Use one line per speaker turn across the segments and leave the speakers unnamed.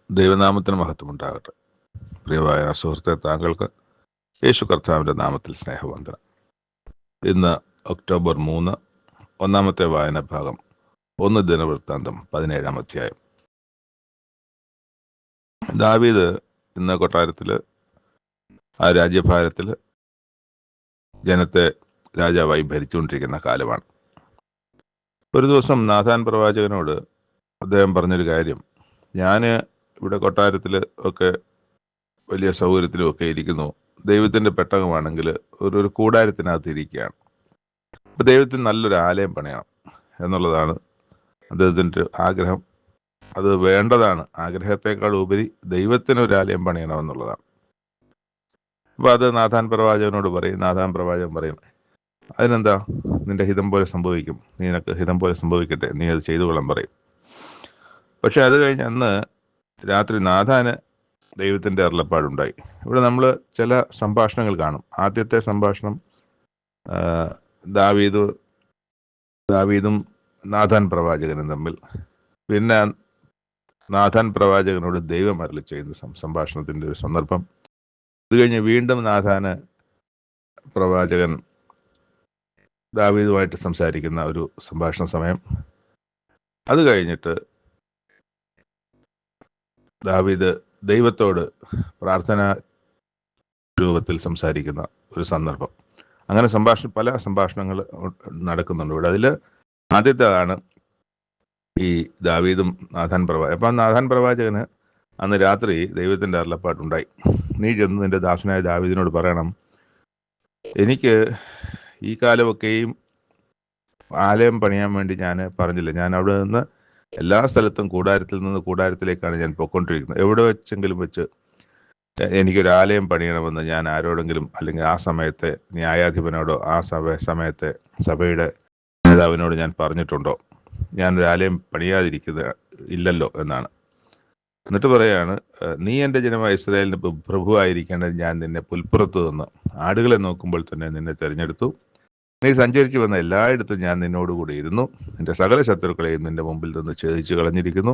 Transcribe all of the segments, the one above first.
ദൈവനാമത്തിന് മഹത്വമുണ്ടാകട്ടെ. പ്രിയമായ സുഹൃത്തെ, താങ്കൾക്ക് യേശു കർത്താവിൻ്റെ നാമത്തിൽ സ്നേഹവന്ദനം. ഇന്ന് ഒക്ടോബർ 3, ഒന്നാമത്തെ വായന ഭാഗം 1 ദിനവൃത്താന്തം 17-ാം അധ്യായം. ദാവീദ് ഇന്ന് കൊട്ടാരത്തിൽ, ആ രാജ്യഭാരത്തിൽ ജനത്തെ രാജാവായി ഭരിച്ചുകൊണ്ടിരിക്കുന്ന കാലമാണ്. ഒരു ദിവസം നാഥാൻ പ്രവാചകനോട് അദ്ദേഹം പറഞ്ഞൊരു കാര്യം, ഞാൻ ഇവിടെ കൊട്ടാരത്തിൽ ഒക്കെ വലിയ സൗകര്യത്തിലും ഒക്കെ ഇരിക്കുന്നു. ദൈവത്തിൻ്റെ പെട്ടകമാണെങ്കിൽ ഒരു കൂടാരത്തിനകത്ത് ഇരിക്കുകയാണ്. അപ്പോൾ ദൈവത്തിന് നല്ലൊരു ആലയം പണിയണം എന്നുള്ളതാണ് അദ്ദേഹത്തിൻ്റെ ആഗ്രഹം. അത് വേണ്ടതാണ്. ആഗ്രഹത്തെക്കാൾ ഉപരി ദൈവത്തിനൊരു ആലയം പണിയണം എന്നുള്ളതാണ്. അപ്പോൾ അത് നാഥാൻ പ്രവാചകനോട് പറയും. നാഥാൻ പ്രവാചകൻ പറയും, അതിനെന്താ, നിന്റെ ഹിതം പോലെ സംഭവിക്കും, നിനക്ക് ഹിതം പോലെ സംഭവിക്കട്ടെ, നീ അത് ചെയ്തു കൊള്ളാൻ പറയും. പക്ഷെ അത് കഴിഞ്ഞ് അന്ന് രാത്രി നാഥാന് ദൈവത്തിൻ്റെ അരുളപ്പാടുണ്ടായി. ഇവിടെ നമ്മൾ ചില സംഭാഷണങ്ങൾ കാണും. ആദ്യത്തെ സംഭാഷണം ദാവീദും നാഥാൻ പ്രവാചകനും തമ്മിൽ. പിന്നെ നാഥാൻ പ്രവാചകനോട് ദൈവം അരുളി ചെയ്യുന്ന സംഭാഷണത്തിൻ്റെ ഒരു സന്ദർഭം. ഇത് കഴിഞ്ഞ് വീണ്ടും നാഥാന് പ്രവാചകൻ ദാവീദുമായിട്ട് സംസാരിക്കുന്ന ഒരു സംഭാഷണ സമയം. അത് കഴിഞ്ഞിട്ട് ദാവീദ് ദൈവത്തോട് പ്രാർത്ഥന രൂപത്തിൽ സംസാരിക്കുന്ന ഒരു സന്ദർഭം. അങ്ങനെ പല സംഭാഷണങ്ങൾ നടക്കുന്നുണ്ട് ഇവിടെ. അതിൽ ആദ്യത്തേതാണ് ഈ ദാവീദും നാഥാൻ പ്രവാചകൻ. അപ്പം നാഥാൻ പ്രവാചകന് അന്ന് രാത്രി ദൈവത്തിൻ്റെ അരുളപ്പാടുണ്ടായി. നീ ചെന്ന് നിന്റെ ദാസനായ ദാവീദിനോട് പറയണം, എനിക്ക് ഈ കാലമൊക്കെയും ആലയം പണിയാൻ വേണ്ടി ഞാൻ പറഞ്ഞില്ല. ഞാൻ അവിടെ നിന്ന് എല്ലാ സ്ഥലത്തും കൂടാരത്തിൽ നിന്ന് കൂടാരത്തിലേക്കാണ് ഞാൻ പൊയ്ക്കൊണ്ടിരിക്കുന്നത്. എവിടെ വെച്ചെങ്കിലും വെച്ച് എനിക്കൊരു ആലയം പണിയണമെന്ന് ഞാൻ ആരോടെങ്കിലും, അല്ലെങ്കിൽ ആ സമയത്തെ ന്യായാധിപനോടോ ആ സമയത്തെ സഭയുടെ നേതാവിനോട് ഞാൻ പറഞ്ഞിട്ടുണ്ടോ? ഞാനൊരു ആലയം പണിയാതിരിക്കുന്നത് ഇല്ലല്ലോ എന്നാണ്. എന്നിട്ട് പറയാണ്, നീ എൻ്റെ ജനമായ ഇസ്രായേലിന് പ്രഭുവായിരിക്കേണ്ടത് ഞാൻ നിന്നെ പുൽപ്പുറത്ത് നിന്ന് ആടുകളെ നോക്കുമ്പോൾ തന്നെ നിന്നെ തിരഞ്ഞെടുത്തു. നീ സഞ്ചരിച്ചു വന്ന എല്ലായിടത്തും ഞാൻ നിന്നോടുകൂടി ഇരുന്നു. നിന്റെ സകല ശത്രുക്കളെയും നിന്റെ മുമ്പിൽ നിന്ന് ഛേദിച്ചു കളഞ്ഞിരിക്കുന്നു.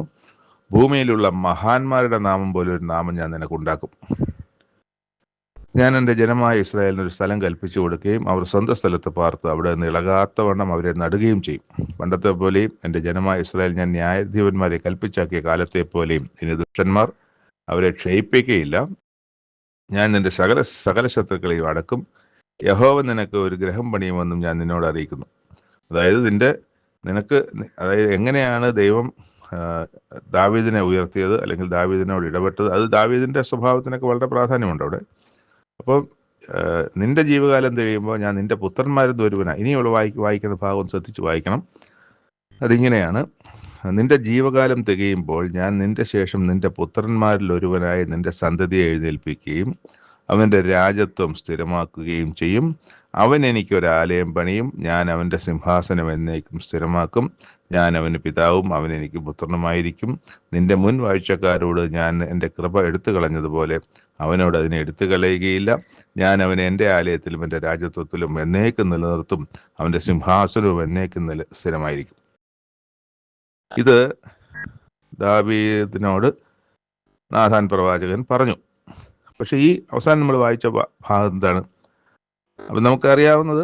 ഭൂമിയിലുള്ള മഹാന്മാരുടെ നാമം പോലെ ഒരു നാമം ഞാൻ നിനക്കുണ്ടാക്കും. ഞാൻ എൻ്റെ ജനമായ ഇസ്രായേലിന് ഒരു സ്ഥലം കൽപ്പിച്ചു കൊടുക്കുകയും അവർ സ്വന്തം സ്ഥലത്ത് പാർത്ത് അവിടെ നിന്ന് ഇളകാത്തവണ്ണം അവരെ നടുകയും ചെയ്യും. പണ്ടത്തെ പോലെയും എൻ്റെ ജനമായ ഇസ്രായേൽ ഞാൻ ന്യായാധിപന്മാരെ കൽപ്പിച്ചാക്കിയ കാലത്തെ പോലെയും ഇനി ദുഷ്ടന്മാർ അവരെ ക്ഷയിപ്പിക്കുകയില്ല. ഞാൻ നിന്റെ സകല ശത്രുക്കളെയും അടക്കും. യഹോവ നിനക്ക് ഒരു ഗൃഹം പണിയുമെന്നും ഞാൻ നിന്നോട് അറിയിക്കുന്നു. അതായത് അതായത് എങ്ങനെയാണ് ദൈവം ദാവീദിനെ ഉയർത്തിയത്, അല്ലെങ്കിൽ ദാവീദിനോട് ഇടപെട്ടത്, അത് ദാവീദിൻ്റെ സ്വഭാവത്തിനൊക്കെ വളരെ പ്രാധാന്യമുണ്ട് അവിടെ. അപ്പോൾ നിന്റെ ജീവകാലം കഴിയുമ്പോൾ ഞാൻ നിന്റെ പുത്രന്മാരിൽ ഒരുവനായി, ഇനിയുള്ള വായിക്കുന്ന ഭാഗം ശ്രദ്ധിച്ച് വായിക്കണം. അതിങ്ങനെയാണ്, നിന്റെ ജീവകാലം തികയുമ്പോൾ ഞാൻ നിന്റെ ശേഷം നിന്റെ പുത്രന്മാരിൽ ഒരുവനായി നിന്റെ സന്തതിയെ എഴുന്നേൽപ്പിക്കുകയും അവൻ്റെ രാജത്വം സ്ഥിരമാക്കുകയും ചെയ്യും. അവൻ എനിക്കൊരാലയം പണിയും. ഞാൻ അവൻ്റെ സിംഹാസനം എന്നേക്കും സ്ഥിരമാക്കും. ഞാൻ അവന് പിതാവും അവൻ എനിക്ക് പുത്രനുമായിരിക്കും. നിന്റെ മുൻ വാഴ്ചക്കാരോട് ഞാൻ എൻ്റെ കൃപ എടുത്തു കളഞ്ഞതുപോലെ അവനോട് അതിനെ എടുത്തു കളയുകയില്ല. ഞാൻ അവനെ എൻ്റെ ആലയത്തിലും എൻ്റെ രാജത്വത്തിലും എന്നേക്കും നിലനിർത്തും. അവൻ്റെ സിംഹാസനവും എന്നേക്കും സ്ഥിരമായിരിക്കും. ഇത് ദാവീദിനോട് നാഥാൻ പ്രവാചകൻ പറഞ്ഞു. പക്ഷെ ഈ അവസാനം നമ്മൾ വായിച്ച ഭാഗം എന്താണ്? അപ്പം നമുക്കറിയാവുന്നത്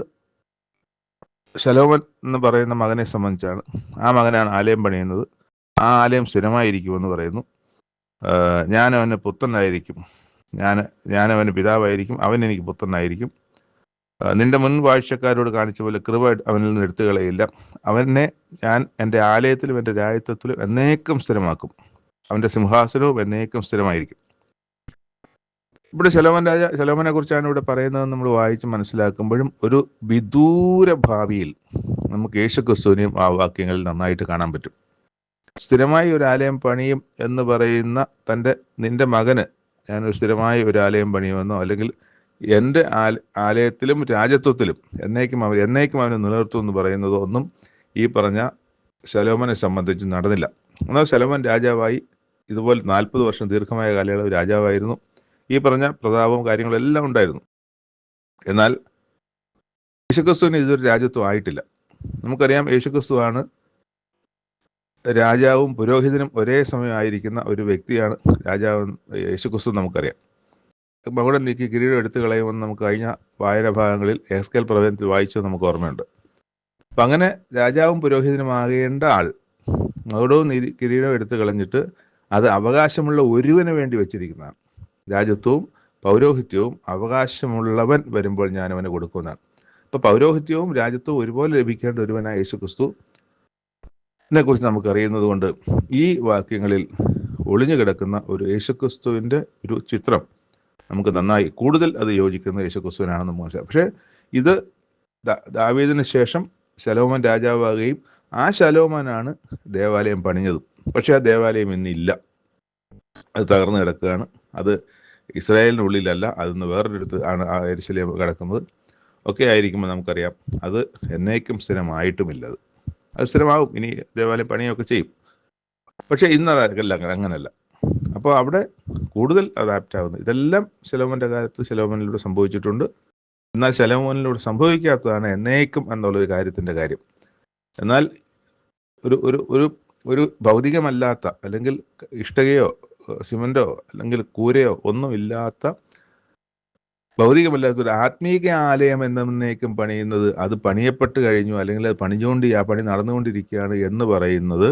ശലോമൻ എന്ന് പറയുന്ന മകനെ സംബന്ധിച്ചാണ്. ആ മകനാണ് ആലയം പണിയുന്നത്. ആ ആലയം സ്ഥിരമായിരിക്കുമെന്ന് പറയുന്നു. ഞാൻ അവന് പുത്രനായിരിക്കും, ഞാൻ അവന് പിതാവായിരിക്കും, അവൻ എനിക്ക് പുത്രനായിരിക്കും. നിന്റെ മുൻ വാഴ്ചക്കാരോട് കാണിച്ച പോലെ കൃപ അവനിൽ നിന്ന് എടുത്തു കളയില്ല. അവനെ ഞാൻ എൻ്റെ ആലയത്തിലും എൻ്റെ രാജ്യത്വത്തിലും എന്നേക്കും സ്ഥിരമാക്കും. അവൻ്റെ സിംഹാസനവും എന്നേക്കും സ്ഥിരമായിരിക്കും. ഇവിടെ ശലോമനെ കുറിച്ചാണ് ഇവിടെ പറയുന്നത്. നമ്മൾ വായിച്ച് മനസ്സിലാക്കുമ്പോഴും ഒരു വിദൂര ഭാവിയിൽ നമുക്ക് യേശുക്രിസ്തുവിനെയും ആ വാക്യങ്ങളിൽ നന്നായിട്ട് കാണാൻ പറ്റും. സ്ഥിരമായി ഒരു ആലയം പണിയും എന്ന് പറയുന്ന നിന്റെ മകന് ഞാനൊരു സ്ഥിരമായി ഒരു ആലയം പണിയുമെന്നോ, അല്ലെങ്കിൽ എൻ്റെ ആലയത്തിലും രാജത്വത്തിലും എന്നേക്കും അവന് നിലനിർത്തും എന്ന് പറയുന്നതോ ഒന്നും ഈ പറഞ്ഞ ശലോമനെ സംബന്ധിച്ച് നടന്നില്ല. എന്നാൽ ശലോമൻ രാജാവായി ഇതുപോലെ 40 വർഷം ദീർഘമായ കാലയളവ് രാജാവായിരുന്നു. ഈ പറഞ്ഞ പ്രതാപവും കാര്യങ്ങളെല്ലാം ഉണ്ടായിരുന്നു. എന്നാൽ യേശുക്രിസ്തുവിന് ഇതൊരു രാജ്യത്വം ആയിട്ടില്ല. നമുക്കറിയാം, യേശുക്രിസ്തുവാണ് രാജാവും പുരോഹിതനും ഒരേ സമയമായിരിക്കുന്ന ഒരു വ്യക്തിയാണ് രാജാവ് യേശുക്രിസ്തു. നമുക്കറിയാം. മകുടം നീക്കി കിരീടം എടുത്തു കളയുമെന്ന് നമുക്ക് കഴിഞ്ഞ വായന ഭാഗങ്ങളിൽ എഹെസ്കേൽ പ്രവചനത്തിൽ വായിച്ചത് നമുക്ക് ഓർമ്മയുണ്ട്. അപ്പം അങ്ങനെ രാജാവും പുരോഹിതനുമാകേണ്ട ആൾ മകുടവും കിരീടവും എടുത്തു കളഞ്ഞിട്ട് അത് അവകാശമുള്ള ഒരുവന് വേണ്ടി വെച്ചിരിക്കുന്നതാണ്. രാജത്വവും പൗരോഹിത്യവും അവകാശമുള്ളവൻ വരുമ്പോൾ ഞാൻ അവന് കൊടുക്കുന്നതാണ്. അപ്പോൾ പൗരോഹിത്യവും രാജത്വവും ഒരുപോലെ ലഭിക്കേണ്ട ഒരുവനായ യേശുക്രിസ്തു കുറിച്ച് നമുക്കറിയുന്നത് കൊണ്ട് ഈ വാക്യങ്ങളിൽ ഒളിഞ്ഞു കിടക്കുന്ന ഒരു യേശുക്രിസ്തുവിൻ്റെ ഒരു ചിത്രം നമുക്ക് നന്നായി കൂടുതൽ അത് യോജിക്കുന്ന യേശുക്രിസ്തുവിനാണെന്ന് മനസ്സിലാക്കാം. പക്ഷേ ഇത് ദാവീദിന് ശേഷം ശലോമോൻ രാജാവാകുകയും ആ ശലോമോനാണ് ദേവാലയം പണിഞ്ഞതും. പക്ഷേ ആ ദേവാലയം ഇന്നില്ല, അത് തകർന്നു കിടക്കുകയാണ്. അത് ഇസ്രായേലിനുള്ളിലല്ല, അതൊന്ന് വേറൊരിടത്ത് ആണ് ആ യെരൂശലേം കിടക്കുന്നത്. ഒക്കെ ആയിരിക്കുമ്പോൾ നമുക്കറിയാം അത് എന്നേക്കും സ്ഥിരമായിട്ടുമില്ല. അത് സ്ഥിരമാവും, ഇനി ദേവാലയം പണിയൊക്കെ ചെയ്യും. പക്ഷേ ഇന്നതല്ല, അങ്ങനല്ല. അപ്പോൾ അവിടെ കൂടുതൽ അഡാപ്റ്റാവുന്നു. ഇതെല്ലാം ശലോമോൻ്റെ കാലത്ത് ശലോമോനിലൂടെ സംഭവിച്ചിട്ടുണ്ട്. എന്നാൽ ശലോമോനിലൂടെ സംഭവിക്കാത്തതാണ് എന്നേക്കും എന്നുള്ളൊരു കാര്യത്തിൻ്റെ കാര്യം. എന്നാൽ ഒരു ഒരു ഒരു ഒരു ഭൗതികമല്ലാത്ത, അല്ലെങ്കിൽ ഇഷ്ടികയോ സിമൻറ്റോ അല്ലെങ്കിൽ കൂരയോ ഒന്നുമില്ലാത്ത, ഭൗതികമല്ലാത്ത ഒരു ആത്മീക ആലയം എന്നേക്കും പണിയുന്നത്, അത് പണിയപ്പെട്ട് കഴിഞ്ഞു അല്ലെങ്കിൽ അത് ആ പണി നടന്നുകൊണ്ടിരിക്കുകയാണ് എന്ന് പറയുന്നത്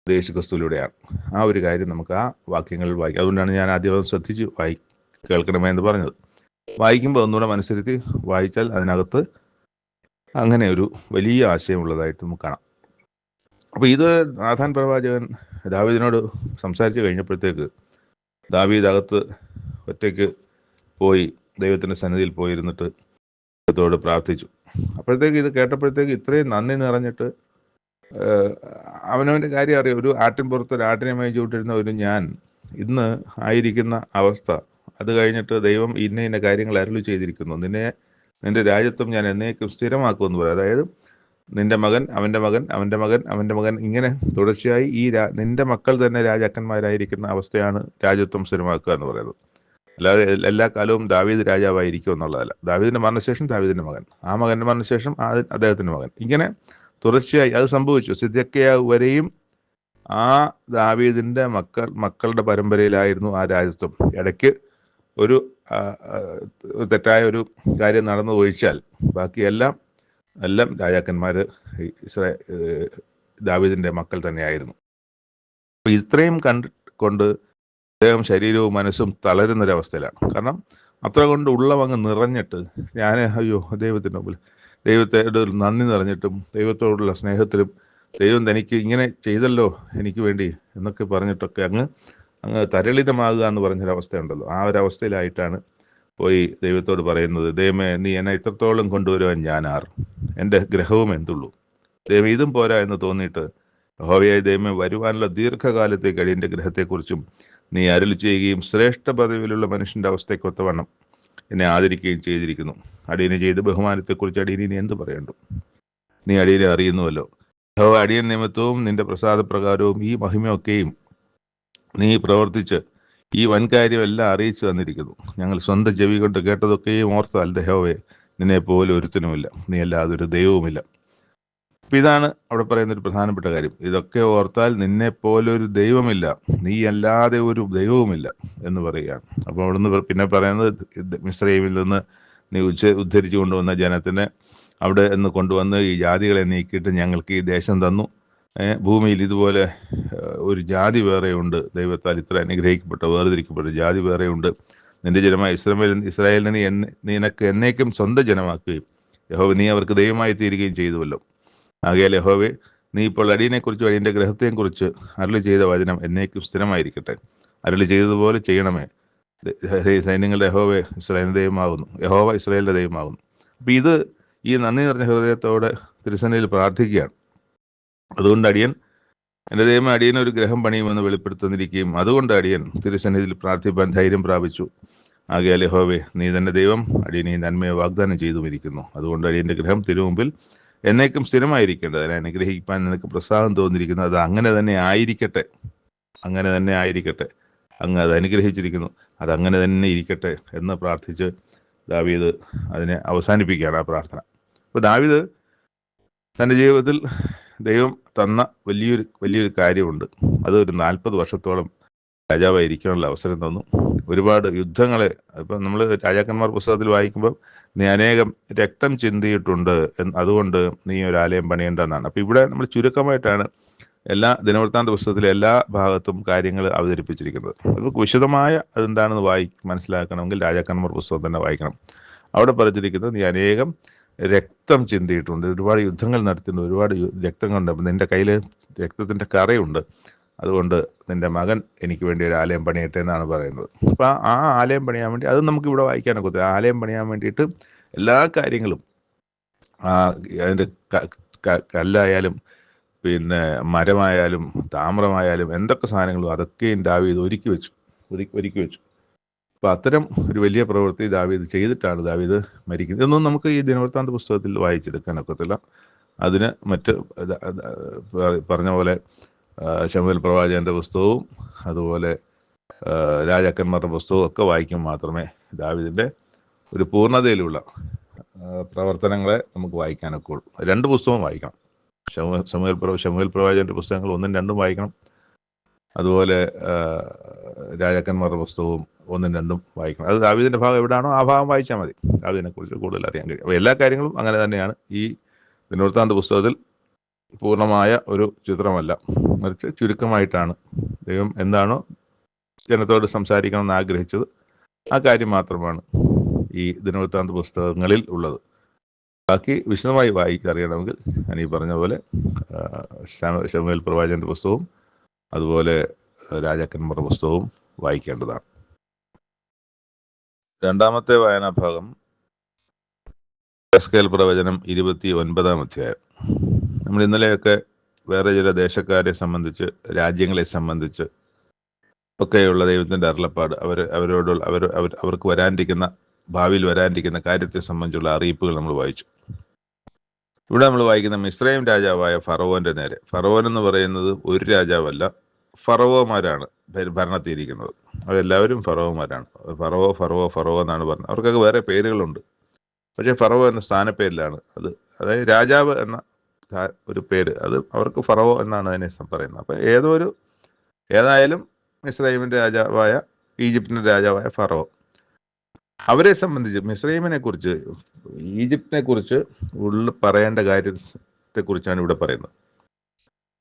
യേശുക്രിസ്തുവിലൂടെയാണ്. ആ ഒരു കാര്യം നമുക്ക് ആ വാക്യങ്ങളിൽ വായിക്കാം. അതുകൊണ്ടാണ് ഞാൻ ആദ്യം ശ്രദ്ധിച്ച് കേൾക്കണമേ എന്ന് പറഞ്ഞത്. വായിക്കുമ്പോൾ ഒന്നുകൂടെ മനസ്സിരുത്തി വായിച്ചാൽ അതിനകത്ത് അങ്ങനെ ഒരു വലിയ ആശയമുള്ളതായിട്ട് നമുക്ക് കാണാം. അപ്പോൾ ഇത് നാഥാൻ പ്രവാചകൻ ദാവീദിനോട് സംസാരിച്ച് കഴിഞ്ഞപ്പോഴത്തേക്ക് ദാവീദ് അകത്ത് ഒറ്റയ്ക്ക് പോയി ദൈവത്തിൻ്റെ സന്നിധിയിൽ പോയിരുന്നിട്ട് ദൈവത്തോട് പ്രാർത്ഥിച്ചു. അപ്പോഴത്തേക്ക് ഇത് കേട്ടപ്പോഴത്തേക്ക് ഇത്രയും നന്ദി നിറഞ്ഞിട്ട് അവനവൻ്റെ കാര്യം അറിയാം. ഒരു ആട്ടിൻപുറത്ത് ഒരു ആട്ടിനെ മേയിച്ചുകൊണ്ടിരുന്ന ഒരു ഞാൻ ഇന്ന് ആയിരിക്കുന്ന അവസ്ഥ, അത് കഴിഞ്ഞിട്ട് ദൈവം ഇന്ന കാര്യങ്ങൾ അരുളി ചെയ്തിരിക്കുന്നു. നിന്റെ രാജ്യത്വം ഞാൻ എന്നേക്കും സ്ഥിരമാക്കുമെന്ന് പറയും. അതായത് നിന്റെ മകൻ, അവൻ്റെ മകൻ, അവൻ്റെ മകൻ, അവൻ്റെ മകൻ, ഇങ്ങനെ തുടർച്ചയായി നിന്റെ മക്കൾ തന്നെ രാജാക്കന്മാരായിരിക്കുന്ന അവസ്ഥയാണ് രാജ്യത്വം സ്ഥിരമാക്കുക എന്ന് പറയുന്നത്. അല്ലാതെ എല്ലാ കാലവും ദാവീദ് രാജാവായിരിക്കും എന്നുള്ളതല്ല. ദാവീദിൻ്റെ മരണശേഷം ദാവീദിൻ്റെ മകൻ, ആ മകൻ്റെ മരണശേഷം അദ്ദേഹത്തിൻ്റെ മകൻ, ഇങ്ങനെ തുടർച്ചയായി അത് സംഭവിച്ചു. സിദ്ക്കിയാവ് വരെയും ആ ദാവീദിൻ്റെ മക്കളുടെ പരമ്പരയിലായിരുന്നു ആ രാജ്യത്വം. ഇടയ്ക്ക് ഒരു തെറ്റായ ഒരു കാര്യം നടന്നു ഒഴിച്ചാൽ ബാക്കിയെല്ലാം രാജാക്കന്മാർ ദാവീദിൻ്റെ മക്കൾ തന്നെയായിരുന്നു. അപ്പോൾ ഇത്രയും കൊണ്ട് അദ്ദേഹം ശരീരവും മനസ്സും തളരുന്നൊരവസ്ഥയിലാണ്. കാരണം അത്ര കൊണ്ട് ഉള്ളവങ്ങ് നിറഞ്ഞിട്ട് ഞാൻ ദൈവത്തിൻ്റെ മുമ്പിൽ ദൈവത്തോട് നന്ദി നിറഞ്ഞിട്ടും ദൈവത്തോടുള്ള സ്നേഹത്തിലും ദൈവം തനിക്ക് ഇങ്ങനെ ചെയ്തല്ലോ എനിക്ക് വേണ്ടി എന്നൊക്കെ പറഞ്ഞിട്ടൊക്കെ അങ്ങ് തരളിതമാകുക എന്ന് പറഞ്ഞൊരവസ്ഥയുണ്ടല്ലോ. ആ ഒരവസ്ഥയിലായിട്ടാണ് പോയി ദൈവത്തോട് പറയുന്നത്, ദൈവമേ നീ എന്നെ ഇത്രത്തോളം കൊണ്ടുവരുവാൻ ഞാൻ ആർ, എൻ്റെ ഗ്രഹവും എന്തുള്ളൂ, ദൈവം ഇതും പോരാ എന്ന് തോന്നിയിട്ട് യഹോവയായ ദൈവമേ വരുവാനുള്ള ദീർഘകാലത്തേക്ക് അടിയൻ്റെ ഗ്രഹത്തെക്കുറിച്ചും നീ അരുളി ചെയ്യുകയും ശ്രേഷ്ഠ പദവിയിലുള്ള മനുഷ്യൻ്റെ അവസ്ഥയ്ക്കൊത്തവണ്ണം എന്നെ ആദരിക്കുകയും ചെയ്തിരിക്കുന്നു. അടിയനെ ചെയ്ത് ബഹുമാനത്തെക്കുറിച്ച് അടിയനെ എന്ത് പറയണ്ടു? നീ അടിയനെ അറിയുന്നുവല്ലോ. യഹോവ അടിയൻ നിമിത്തവും നിന്റെ പ്രസാദപ്രകാരവും ഈ മഹിമയൊക്കെയും നീ പ്രവർത്തിച്ച് ഈ വൻകാര്യമെല്ലാം അറിയിച്ചു തന്നിരിക്കുന്നു. ഞങ്ങൾ സ്വന്തം ചെവി കൊണ്ട് കേട്ടതൊക്കെയും ഓർത്താൽ യഹോവേ നിന്നെ പോലെ ഒരുത്തനുമില്ല, നീ അല്ലാതെ ഒരു ദൈവവുമില്ല. അപ്പം ഇതാണ് അവിടെ പറയുന്നൊരു പ്രധാനപ്പെട്ട കാര്യം. ഇതൊക്കെ ഓർത്താൽ നിന്നെ പോലൊരു ദൈവമില്ല, നീ അല്ലാതെ ഒരു ദൈവവുമില്ല എന്ന് പറയുകയാണ്. അപ്പോൾ അവിടുന്ന് പിന്നെ പറയുന്നത്, മിസ്രയീമിൽ നിന്ന് നീ ഉദ്ധരിച്ചു കൊണ്ടുവന്ന ജനത്തിനെ അവിടെ നിന്ന് കൊണ്ടുവന്ന് ഈ ജാതികളെ നീക്കിയിട്ട് ഞങ്ങൾക്ക് ഈ ദേശം തന്നു. ഭൂമിയിൽ ഇതുപോലെ ഒരു ജാതി വേറെയുണ്ട്, ദൈവത്താൽ ഇത്ര അനുഗ്രഹിക്കപ്പെട്ട വേർതിരിക്കപ്പെട്ട ജാതി വേറെയുണ്ട്. നിന്റെ ജനമായ ഇസ്രായേലിനെ നിനക്ക് എന്നേക്കും സ്വന്തം ജനമാക്കുകയും യഹോവ നീ അവർക്ക് ദൈവമായി തീരുകയും ചെയ്തുവല്ലോ. ആകയാൽ യഹോവേ നീ ഇപ്പോൾ അടിയനെക്കുറിച്ചും അടിയൻ്റെ ഗ്രഹത്തെയും കുറിച്ച് അരുളി ചെയ്ത വചനം എന്നേക്കും സ്ഥിരമായിരിക്കട്ടെ. അരുളി ചെയ്തതുപോലെ ചെയ്യണമേ. സൈന്യങ്ങളുടെ യഹോവ ഇസ്രായേലിൻ്റെ ദൈവമാകുന്നു, യഹോവ ഇസ്രായേലിൻ്റെ ദൈവമാകുന്നു. അപ്പം ഇത് ഈ നന്ദി നിറഞ്ഞ ഹൃദയത്തോടെ തിരുസന്നിധിയിൽ പ്രാർത്ഥിക്കുകയാണ്. അതുകൊണ്ട് അടിയൻ എൻ്റെ ദൈവം അടിയൻ ഒരു ഗ്രഹം പണിയുമെന്ന് വെളിപ്പെടുത്തുന്നിരിക്കുകയും അതുകൊണ്ട് അടിയൻ തിരുസന്നിധിയിൽ പ്രാർത്ഥിപ്പാൻ ധൈര്യം പ്രാപിച്ചു. ആകയാൽ യഹോവേ നീ തന്നെ ദൈവം, അടിയനെ നന്മയെ വാഗ്ദാനം ചെയ്തുമിരിക്കുന്നു. അതുകൊണ്ട് അടിയൻ്റെ ഗ്രഹം തിരുമുമ്പിൽ എന്നേക്കും സ്ഥിരമായിരിക്കേണ്ടത്, അതിനെ അനുഗ്രഹിക്കാൻ നിനക്ക് പ്രസാദം തോന്നിയിരിക്കുന്നു. അത് അങ്ങനെ തന്നെ ആയിരിക്കട്ടെ, അങ്ങനെ തന്നെ ആയിരിക്കട്ടെ. അങ്ങ് അത് അനുഗ്രഹിച്ചിരിക്കുന്നു, അതങ്ങനെ തന്നെ ഇരിക്കട്ടെ എന്ന് പ്രാർത്ഥിച്ച് ദാവീദ് അതിനെ അവസാനിപ്പിക്കുകയാണ് ആ പ്രാർത്ഥന. അപ്പോൾ ദാവീദ് തൻ്റെ ജീവിതത്തിൽ ദൈവം തന്ന വലിയൊരു കാര്യമുണ്ട്. അതൊരു 40 വർഷത്തോളം രാജാവായി ഇരിക്കാനുള്ള അവസരം തന്നു. ഒരുപാട് യുദ്ധങ്ങളെ ഇപ്പം നമ്മൾ രാജാക്കന്മാർ പുസ്തകത്തിൽ വായിക്കുമ്പോൾ നീ അനേകം രക്തം ചിന്തിയിട്ടുണ്ട്, അതുകൊണ്ട് നീ ഒരു ആലയം പണിയേണ്ടെന്നാണ്. അപ്പം ഇവിടെ നമ്മൾ ചുരുക്കമായിട്ടാണ് എല്ലാ ദിനവൃത്താന്ത പുസ്തകത്തിലെ എല്ലാ ഭാഗത്തും കാര്യങ്ങൾ അവതരിപ്പിച്ചിരിക്കുന്നത്. അത് വിശദമായ അതെന്താണെന്ന് മനസ്സിലാക്കണമെങ്കിൽ രാജാക്കന്മാർ പുസ്തകം തന്നെ വായിക്കണം. അവിടെ പറഞ്ഞിരിക്കുന്നത് നീ അനേകം രക്തം ചിന്തിയിട്ടുണ്ട്, ഒരുപാട് യുദ്ധങ്ങൾ നടത്തിയിട്ടുണ്ട്, ഒരുപാട് രക്തം കൊണ്ട് നിന്റെ കയ്യിൽ രക്തത്തിൻ്റെ കറയുണ്ട്, അതുകൊണ്ട് നിന്റെ മകൻ എനിക്ക് വേണ്ടി ഒരു ആലയം പണിയട്ടെ എന്നാണ് പറയുന്നത്. അപ്പോൾ ആ ആലയം പണിയാൻ വേണ്ടി അത് നമുക്ക് ഇവിടെ വായിക്കാനൊക്കെ ആലയം പണിയാൻ വേണ്ടിയിട്ട് എല്ലാ കാര്യങ്ങളും അതിൻ്റെ കല്ലായാലും പിന്നെ മരമായാലും താമ്രമായാലും എന്തൊക്കെ സാധനങ്ങളും അതൊക്കെയും ദാവീദ് ഒരുക്കി വെച്ചു. അപ്പോൾ അത്തരം ഒരു വലിയ പ്രവൃത്തി ദാവീദ് ചെയ്തിട്ടാണ് ദാവീദ് മരിക്കുന്നത്. ഇതൊന്നും നമുക്ക് ഈ ദിനവൃത്താന്ത പുസ്തകത്തിൽ വായിച്ചെടുക്കാനൊക്കത്തില്ല. അതിന് മറ്റ് പറഞ്ഞ പോലെ ശമൂവേൽ പ്രവാചകന്റെ പുസ്തകവും അതുപോലെ രാജാക്കന്മാരുടെ പുസ്തകവും ഒക്കെ വായിക്കുമ്പോൾ മാത്രമേ ദാവീദിൻ്റെ ഒരു പൂർണ്ണതയിലുള്ള പ്രവർത്തനങ്ങളെ നമുക്ക് വായിക്കാനൊക്കെ ഉള്ളൂ. 2 പുസ്തകവും വായിക്കണം. ശമൂവേൽ പ്രവാചകന്റെ പുസ്തകങ്ങൾ 1ഉം 2ഉം വായിക്കണം. അതുപോലെ രാജാക്കന്മാരുടെ പുസ്തകവും 1ഉം 2ഉം വായിക്കണം. അത് ദാവീദിൻ്റെ ഭാഗം എവിടെയാണോ ആ ഭാഗം വായിച്ചാൽ മതി. ദാവീദിനെക്കുറിച്ച് കൂടുതൽ അറിയാൻ കഴിയും. അപ്പോൾ എല്ലാ കാര്യങ്ങളും അങ്ങനെ തന്നെയാണ്. ഈ ദിനവൃത്താന്ത പുസ്തകത്തിൽ പൂർണ്ണമായ ഒരു ചിത്രമല്ല, മറിച്ച് ചുരുക്കമായിട്ടാണ് ദൈവം എന്താണോ ജനത്തോട് സംസാരിക്കണമെന്ന് ആഗ്രഹിച്ചത് ആ കാര്യം മാത്രമാണ് ഈ ദിനവൃത്താന്ത പുസ്തകങ്ങളിൽ ഉള്ളത്. ബാക്കി വിശദമായി വായിച്ചറിയണമെങ്കിൽ ഞാൻ ഈ പറഞ്ഞ പോലെ ശമൂവേൽ പ്രവാചകന്റെ പുസ്തകവും അതുപോലെ രാജാക്കന്മാരുടെ പുസ്തകവും വായിക്കേണ്ടതാണ്. രണ്ടാമത്തെ വായനാഭാഗം യെഹെസ്കേൽ പ്രവചനം 29-ാം അധ്യായം. നമ്മൾ ഇന്നലെയൊക്കെ വേറെ ചില ദേശക്കാരെ സംബന്ധിച്ച്, രാജ്യങ്ങളെ സംബന്ധിച്ച് ഒക്കെയുള്ള ദൈവത്തിൻ്റെ അരുളപ്പാട്, അവർക്ക് വരാനിരിക്കുന്ന, ഭാവിയിൽ വരാനിരിക്കുന്ന കാര്യത്തെ സംബന്ധിച്ചുള്ള അറിയിപ്പുകൾ നമ്മൾ വായിച്ചു. ഇവിടെ നമ്മൾ വായിക്കുന്ന മിസ്രൈം രാജാവായ ഫറവോന്റെ നേരെ. ഫറവോൻ എന്ന് പറയുന്നത് ഒരു രാജാവല്ല, ഫറവോമാരാണ് ഭരണത്തിയിരിക്കുന്നത്. അവരെല്ലാവരും ഫറവോമാരാണ്. ഫറവോ എന്നാണ് പറഞ്ഞത്. അവർക്കൊക്കെ വേറെ പേരുകളുണ്ട്, പക്ഷേ ഫറവോ എന്ന സ്ഥാനപ്പേരിലാണ് അത്. അതായത് രാജാവ് എന്ന ഒരു പേര്, അത് അവർക്ക് ഫറവോ എന്നാണ് അതിനെ പറയുന്നത്. അപ്പം ഏതായാലും മിസ്രൈമിൻ്റെ രാജാവായ, ഈജിപ്തിൻ്റെ രാജാവായ ഫറവോ, അവരെ സംബന്ധിച്ച് മിസ്രൈമിനെ കുറിച്ച്, ഈജിപ്തിനെ കുറിച്ച് പറയേണ്ട കാര്യത്തെക്കുറിച്ചാണ് ഇവിടെ പറയുന്നത്.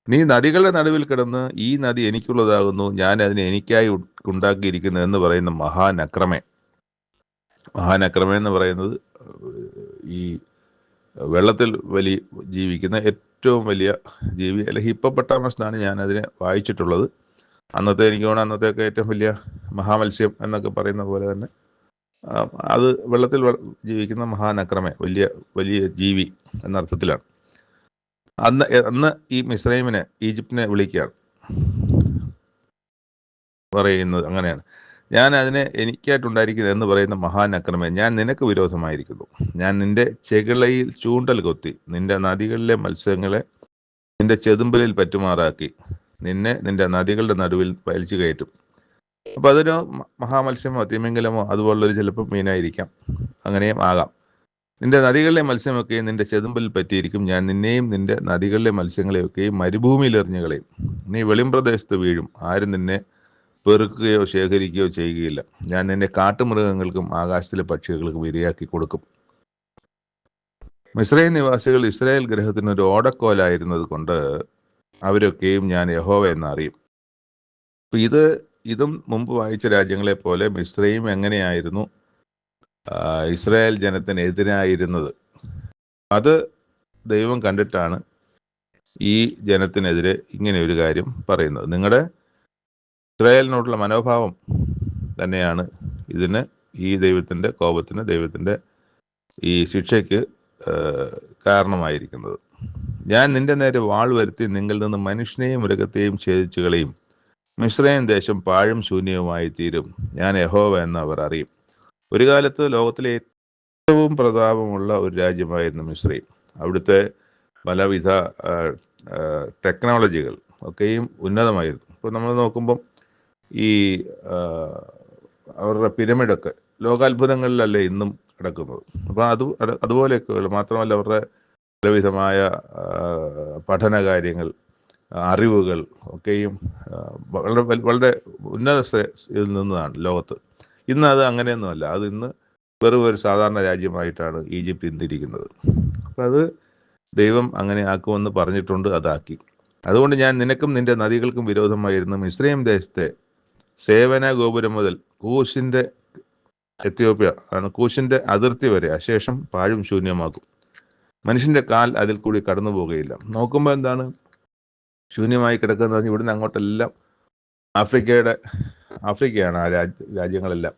നീ നദികളുടെ നടുവിൽ കിടന്ന് ഈ നദി എനിക്കുള്ളതാകുന്നു, ഞാൻ അതിനെ എനിക്കായി ഉണ്ടാക്കിയിരിക്കുന്നു എന്ന് പറയുന്ന മഹാനക്രമേ എന്ന് പറയുന്നത് ഈ വെള്ളത്തിൽ ജീവിക്കുന്ന ഏറ്റവും വലിയ ജീവി, അല്ലെ ഹിപ്പോപ്പൊട്ടാമസ് എന്നാണ് ഞാൻ അതിനെ വായിച്ചിട്ടുള്ളത്. എനിക്ക് തോന്നുന്നു അന്നത്തെയൊക്കെ ഏറ്റവും വലിയ മഹാമത്സ്യം എന്നൊക്കെ പറയുന്ന പോലെ തന്നെ അത് വെള്ളത്തിൽ ജീവിക്കുന്ന മഹാനക്രമേ, വലിയ ജീവി എന്നർത്ഥത്തിലാണ്. അന്ന് ഈ മിസ്രൈമിനെ, ഈജിപ്തിനെ വിളിക്കുകയാണ്, പറയുന്നത് അങ്ങനെയാണ്. ഞാൻ അതിനെ എനിക്കായിട്ടുണ്ടായിരിക്കുന്നത് എന്ന് പറയുന്ന മഹാനക്രമേ, ഞാൻ നിനക്ക് വിരോധമായിരിക്കുന്നു. ഞാൻ നിന്റെ ചെകിളയിൽ ചൂണ്ടൽ കൊത്തി നിന്റെ നദികളിലെ മത്സ്യങ്ങളെ നിന്റെ ചെതുമ്പലിൽ പറ്റുമാറാക്കി നിന്റെ നദികളുടെ നടുവിൽ വലിച്ചു കയറ്റും. അപ്പം അതൊരു മഹാമത്സ്യമോ തിമിംഗലമോ അതുപോലുള്ളൊരു ചിലപ്പോൾ മീനായിരിക്കാം, അങ്ങനെയും ആകാം. നിന്റെ നദികളിലെ മത്സ്യമൊക്കെയും നിന്റെ ചെതുമ്പലിൽ പറ്റിയിരിക്കും. ഞാൻ നിന്നെയും നിന്റെ നദികളിലെ മത്സ്യങ്ങളെയൊക്കെയും മരുഭൂമിയിൽ എറിഞ്ഞുകളയും. നീ വെളിമ്പ്രദേശത്ത് വീഴും, ആരും നിന്നെ പെറുക്കുകയോ ശേഖരിക്കുകയോ ചെയ്യുകയില്ല. ഞാൻ നിന്നെ കാട്ടുമൃഗങ്ങൾക്കും ആകാശത്തിലെ പക്ഷികൾക്കും ഇരയാക്കി കൊടുക്കും. മിസ്രൈം നിവാസികൾ ഇസ്രായേൽ ഗൃഹത്തിനൊരു ഓടക്കോലായിരുന്നത് കൊണ്ട് അവരൊക്കെയും ഞാൻ യഹോവ എന്നറിയും. ഇതും മുമ്പ് വായിച്ച രാജ്യങ്ങളെ പോലെ മിസ്രൈം എങ്ങനെയായിരുന്നു ഇസ്രായേൽ ജനത്തിനെതിരായിരുന്നത്, അത് ദൈവം കണ്ടിട്ടാണ് ഈ ജനത്തിനെതിരെ ഇങ്ങനെ ഒരു കാര്യം പറയുന്നത്. നിങ്ങളുടെ ഇസ്രായേലിനോടുള്ള മനോഭാവം തന്നെയാണ് ഈ ദൈവത്തിൻ്റെ കോപത്തിന്, ദൈവത്തിൻ്റെ ഈ ശിക്ഷയ്ക്ക് കാരണമായിരിക്കുന്നത്. ഞാൻ നിന്റെ നേരെ വാൾ വരുത്തി നിങ്ങളിൽ നിന്ന് മനുഷ്യനെയും മൃഗത്തെയും ഛേദിച്ചു കളയും. മിസ്രൈം ദേശം പാഴും ശൂന്യവുമായി തീരും. ഞാൻ യഹോവ എന്ന് അവർ അറിയും. ഒരു കാലത്ത് ലോകത്തിലെ ഏറ്റവും പ്രതാപമുള്ള ഒരു രാജ്യമായിരുന്നു മിസ്രൈം. അവിടുത്തെ പലവിധ ടെക്നോളജികൾ ഒക്കെയും ഉന്നതമായിരുന്നു. ഇപ്പോൾ നമ്മൾ നോക്കുമ്പം ഈ അവരുടെ പിരമിഡൊക്കെ ലോകാത്ഭുതങ്ങളിലല്ലേ ഇന്നും കിടക്കുന്നത്. അപ്പോൾ അതുപോലെയൊക്കെ, മാത്രമല്ല അവരുടെ പലവിധമായ പഠന കാര്യങ്ങൾ, അറിവുകൾ ഒക്കെയും വളരെ വളരെ ഉന്നത ഇതിൽ നിന്നതാണ് ലോകത്ത്. ഇന്ന് അത് അങ്ങനെയൊന്നുമല്ല. അത് ഇന്ന് വെറും ഒരു സാധാരണ രാജ്യമായിട്ടാണ് ഈജിപ്ത് ഇന്നിരിക്കുന്നത്. അപ്പം അത് ദൈവം അങ്ങനെ ആക്കുമെന്ന് പറഞ്ഞിട്ടുണ്ട്, അതാക്കി. അതുകൊണ്ട് ഞാൻ നിനക്കും നിന്റെ നദികൾക്കും വിരോധമായിരുന്നു മിസ്രയീം ദേശത്തെ സേവന ഗോപുരം മുതൽ കൂശിൻ്റെ എത്യോപ്യ ആണ് കൂശിൻ്റെ അതിർത്തി വരെ അശേഷം പാഴും ശൂന്യമാക്കും. മനുഷ്യൻ്റെ കാൽ അതിൽ കൂടി കടന്നു പോകുകയില്ല. നോക്കുമ്പോൾ എന്താണ് ശൂന്യമായി കിടക്കുന്നത്? ഇവിടുന്ന് അങ്ങോട്ടെല്ലാം ആഫ്രിക്കയാണ് ആ രാജ്യങ്ങളെല്ലാം.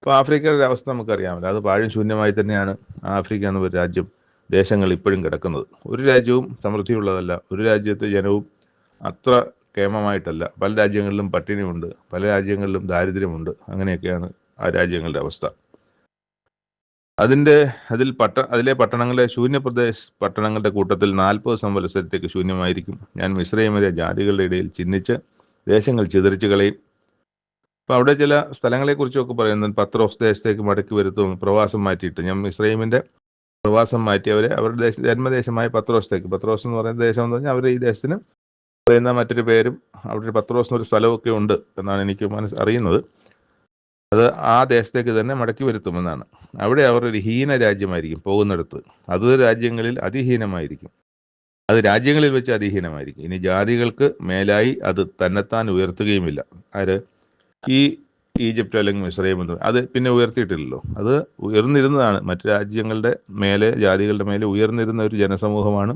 അപ്പോൾ ആഫ്രിക്കയുടെ അവസ്ഥ നമുക്കറിയാമല്ലോ. അത് പാഴും ശൂന്യമായി തന്നെയാണ് ആഫ്രിക്ക എന്ന ഒരു രാജ്യം, ദേശങ്ങൾ ഇപ്പോഴും കിടക്കുന്നത്. ഒരു രാജ്യവും സമൃദ്ധിയുള്ളതല്ല, ഒരു രാജ്യത്തെ ജനവും അത്ര ക്ഷേമമായിട്ടല്ല. പല രാജ്യങ്ങളിലും പട്ടിണിയുണ്ട്, പല രാജ്യങ്ങളിലും ദാരിദ്ര്യമുണ്ട്. അങ്ങനെയൊക്കെയാണ് ആ രാജ്യങ്ങളുടെ അവസ്ഥ. അതിലെ പട്ടണങ്ങളെ പട്ടണങ്ങളുടെ കൂട്ടത്തിൽ 40 സംവത്സരത്തേക്ക് ശൂന്യമായിരിക്കും. ഞാൻ മിസ്രയീമിലെ ജാതികളുടെ ഇടയിൽ ചിഹ്നിച്ച് ദേശങ്ങൾ ചിതറിച്ചു കളയും. അപ്പോൾ അവിടെ ചില സ്ഥലങ്ങളെക്കുറിച്ചൊക്കെ പറയുന്നത്, പത്രോസ് ദേശത്തേക്ക് മടക്കി വരുത്തും, പ്രവാസം മാറ്റിയിട്ട്. ഞാൻ മിസ്രയീമിൻ്റെ പ്രവാസം മാറ്റിയവരെ അവരുടെ ജന്മദേശമായ പത്രോസത്തേക്ക്, പത്രോസ് എന്ന് പറയുന്ന ദേശം എന്ന് പറഞ്ഞാൽ അവർ ഈ ദേശത്തിന് പറയുന്ന മറ്റൊരു പേരും അവിടെ പത്രോസ് എന്നൊരു സ്ഥലമൊക്കെ ഉണ്ട് എന്നാണ് എനിക്ക് അറിയുന്നത്. അത് ആ ദേശത്തേക്ക് തന്നെ മടക്കി വരുത്തുമെന്നാണ്. അവിടെ അവർ ഒരു ഹീന രാജ്യമായിരിക്കും പോകുന്നിടത്ത്. അത് രാജ്യങ്ങളിൽ അതിഹീനമായിരിക്കും, അത് രാജ്യങ്ങളിൽ വെച്ച് അതിഹീനമായിരിക്കും. ഇനി ജാതികൾക്ക് മേലായി അത് തന്നെത്താൻ ഉയർത്തുകയുമില്ല. ആര്? ഈ ഈജിപ്റ്റ് അല്ലെങ്കിൽ മിസ്രയീം എന്ന് അത് പിന്നെ ഉയർത്തിയിട്ടില്ലല്ലോ. അത് ഉയർന്നിരുന്നതാണ്, മറ്റു രാജ്യങ്ങളുടെ മേലെ, ജാതികളുടെ മേലെ ഉയർന്നിരുന്ന ഒരു ജനസമൂഹമാണ്.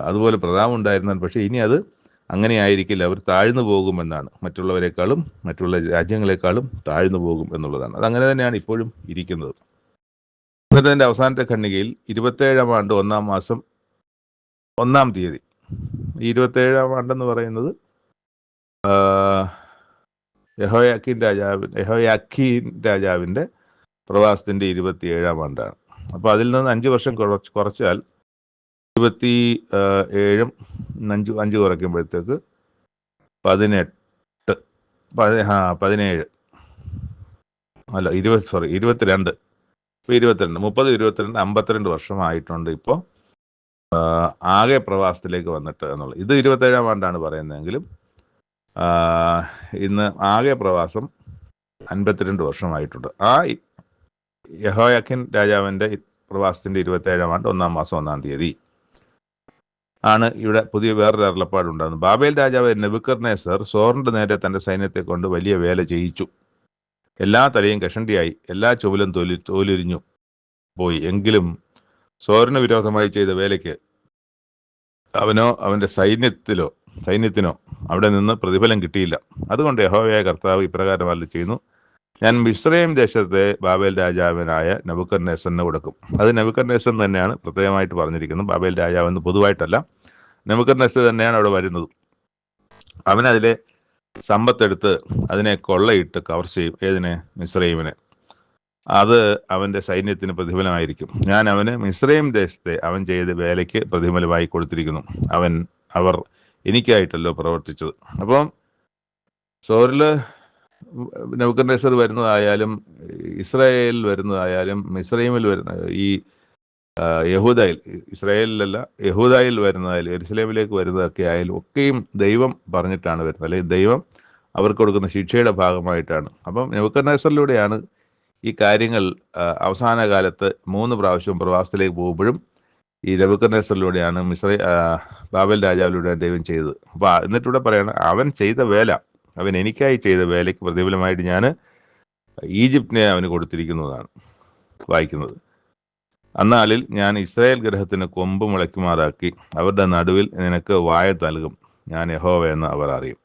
അതുപോലെ പ്രതാപം ഉണ്ടായിരുന്നാൽ. പക്ഷേ ഇനി അത് അങ്ങനെ ആയിരിക്കില്ല. അവർ താഴ്ന്നു പോകുമെന്നാണ്, മറ്റുള്ളവരെക്കാളും മറ്റുള്ള രാജ്യങ്ങളെക്കാളും താഴ്ന്നു പോകും എന്നുള്ളതാണ്. അതങ്ങനെ തന്നെയാണ് ഇപ്പോഴും ഇരിക്കുന്നത്. എന്നിട്ട് അതിൻ്റെ അവസാനത്തെ ഖണ്ഡികയിൽ 27-ാം ആണ്ട് 1-ാം മാസം 1-ാം തീയതി, 27-ാം ആണ്ടെന്ന് പറയുന്നത് യഹോയാക്കീൻ രാജാവിൻ്റെ പ്രവാസത്തിൻ്റെ 27-ാം ആണ്ടാണ്. അപ്പോൾ അതിൽ നിന്ന് 5 വർഷം കുറച്ചാൽ 27-ഉം 5 കുറയ്ക്കുമ്പോഴത്തേക്ക് 17 അല്ല 22. ഇപ്പോൾ 22, 30, 22, 52 വർഷമായിട്ടുണ്ട് ഇപ്പോൾ ആകെ പ്രവാസത്തിലേക്ക് വന്നിട്ട് എന്നുള്ളത്. ഇത് 27-ാം ആണ്ടാണ് പറയുന്നതെങ്കിലും ഇന്ന് ആകെ പ്രവാസം 52 വർഷമായിട്ടുണ്ട്. ആ യഹോയാക്കീൻ രാജാവിൻ്റെ പ്രവാസത്തിൻ്റെ 27-ാം ആണ്ട് 1-ാം മാസം 1-ാം തീയതി ആണ് ഇവിടെ പുതിയ വേറൊരു അരുളപ്പാടുണ്ടാകുന്നത്. ബാബേൽ രാജാവ് നെബൂഖദ്നേസർ സോറിൻ്റെ നേരെ തൻ്റെ സൈന്യത്തെ കൊണ്ട് വലിയ വേല ചെയ്യിച്ചു. എല്ലാ തലയും കഷണ്ടിയായി, എല്ലാ ചുവലും തോലുരിഞ്ഞു പോയി. എങ്കിലും സോറിന് വിരോധമായി ചെയ്ത വേലയ്ക്ക് അവനോ അവൻ്റെ സൈന്യത്തിനോ അവിടെ നിന്ന് പ്രതിഫലം കിട്ടിയില്ല. അതുകൊണ്ട് യഹോവയായ കർത്താവ് ഇപ്രകാരം അരുളി ചെയ്യുന്നു, ഞാൻ മിസ്രയീം ദേശത്തെ ബാബേൽ രാജാവിനായ നെബൂഖദ്നേസറിന് കൊടുക്കും. അത് നെബൂഖദ്നേസർ തന്നെയാണ് പ്രത്യേകമായിട്ട് പറഞ്ഞിരിക്കുന്നത്, ബാബേൽ രാജാവെന്ന് പൊതുവായിട്ടല്ല. നെബൂഖദ്നേസർ തന്നെയാണ് അവിടെ വരുന്നത്. അവനതിലെ സമ്പത്തെടുത്ത് അതിനെ കൊള്ളയിട്ട് കവർ ചെയ്യും. ഏതിനെ? മിസ്രയീമിനെ. അത് അവൻ്റെ സൈന്യത്തിന് പ്രതിഫലമായിരിക്കും. ഞാൻ അവന് മിസ്രയീം ദേശത്തെ അവൻ ചെയ്ത വേലയ്ക്ക് പ്രതിഫലമായി കൊടുത്തിരിക്കുന്നു. അവർ എനിക്കായിട്ടല്ലോ പ്രവർത്തിച്ചത്. അപ്പം സോറിൽ നെബൂഖദ്നേസർ വരുന്നതായാലും, ഇസ്രായേലിൽ വരുന്നതായാലും, മിസ്രയീമിൽ വരുന്ന ഈ യഹൂദയിൽ, ഇസ്രായേലിലല്ല യഹൂദയിൽ വരുന്നതായാലും, യെരുശലേമിലേക്ക് വരുന്നതൊക്കെ ആയാലും ഒക്കെയും ദൈവം പറഞ്ഞിട്ടാണ് വരുന്നത്, അല്ലെങ്കിൽ ദൈവം അവർക്ക് കൊടുക്കുന്ന ശിക്ഷയുടെ ഭാഗമായിട്ടാണ്. അപ്പം നെബൂഖദ്നേസറിലൂടെയാണ് ഈ കാര്യങ്ങൾ അവസാന കാലത്ത് 3 പ്രാവശ്യം പ്രവാസത്തിലേക്ക് പോകുമ്പോഴും ഈ നെബൂഖദ്നേസറിലൂടെയാണ് ബാബേൽ രാജാവിലൂടെ ദൈവം ചെയ്തത്. അപ്പോൾ എന്നിട്ടിവിടെ പറയണം, അവൻ ചെയ്ത വേല, അവൻ എനിക്കായി ചെയ്ത വേലയ്ക്ക് പ്രതിഫലമായിട്ട് ഞാൻ ഈജിപ്തിനെ അവന് കൊടുത്തിരിക്കുന്നതാണ് വായിക്കുന്നത്. അന്നാളിൽ ഞാൻ ഇസ്രായേൽ ഗൃഹത്തിന് കൊമ്പ് മുളയ്ക്കുമാറാക്കി അവരുടെ നടുവിൽ നിനക്ക് വായ നൽകും, ഞാൻ യഹോവ എന്ന് അവർ അറിയും.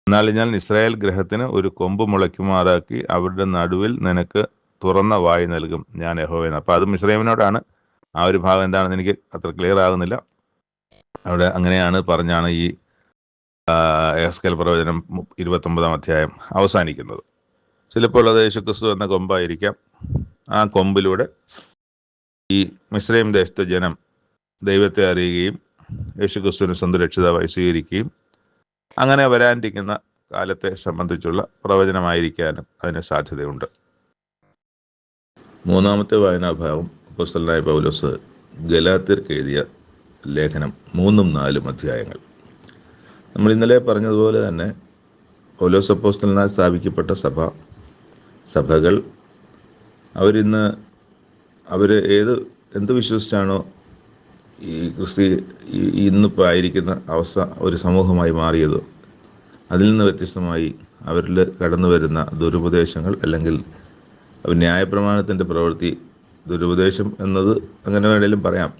എന്നാൽ ഞാൻ ഇസ്രായേൽ ഗൃഹത്തിന് ഒരു കൊമ്പ് മുളയ്ക്കുമാറാക്കി അവരുടെ നടുവിൽ നിനക്ക് തുറന്ന വായ് നൽകും, ഞാൻ യഹോവ എന്ന്. അപ്പോൾ അത് മിസ്രയീമിനോടാണ്. ആ ഒരു ഭാഗം എന്താണെന്ന് എനിക്ക് അത്ര ക്ലിയർ ആകുന്നില്ല. അവിടെ അങ്ങനെയാണ് പറഞ്ഞാണ് ഈ എഹെസ്കേൽ പ്രവചനം 29-ാം അധ്യായം അവസാനിക്കുന്നത്. ചിലപ്പോൾ അത് യേശുക്രിസ്തു എന്ന കൊമ്പായിരിക്കാം. ആ കൊമ്പിലൂടെ ഈ മിസ്രയീം ദേശത്തെ ജനം ദൈവത്തെ അറിയുകയും യേശുക്രിസ്തുവിനെ സ്വന്തം രക്ഷിതാവായി സ്വീകരിക്കുകയും അങ്ങനെ വരാനിരിക്കുന്ന കാലത്തെ സംബന്ധിച്ചുള്ള പ്രവചനമായിരിക്കാനും അതിന് സാധ്യതയുണ്ട്. 3-ാമത്തെ വായനാഭാഗം അപ്പോസ്തലനായ പൗലോസ് ഗലാത്യർക്ക് എഴുതിയ ലേഖനം 3-4 അധ്യായങ്ങൾ. നമ്മൾ ഇന്നലെ പറഞ്ഞതുപോലെ തന്നെ പൗലോസ് അപ്പോസ്തലനാൽ സ്ഥാപിക്കപ്പെട്ട സഭകൾ അവർ എന്ത് വിശ്വസിച്ചാണോ ഈ ഇന്നിപ്പോൾ ആയിരിക്കുന്ന അവസ്ഥ ഒരു സമൂഹമായി മാറിയത്, അതിൽ നിന്ന് വ്യത്യസ്തമായി അവരിൽ കടന്നു വരുന്ന ദുരുപദേശങ്ങൾ, അല്ലെങ്കിൽ ന്യായപ്രമാണത്തിൻ്റെ പ്രവൃത്തി, ദുരുപദേശം എന്നത് അങ്ങനെ വേണമെങ്കിലും പറയാം,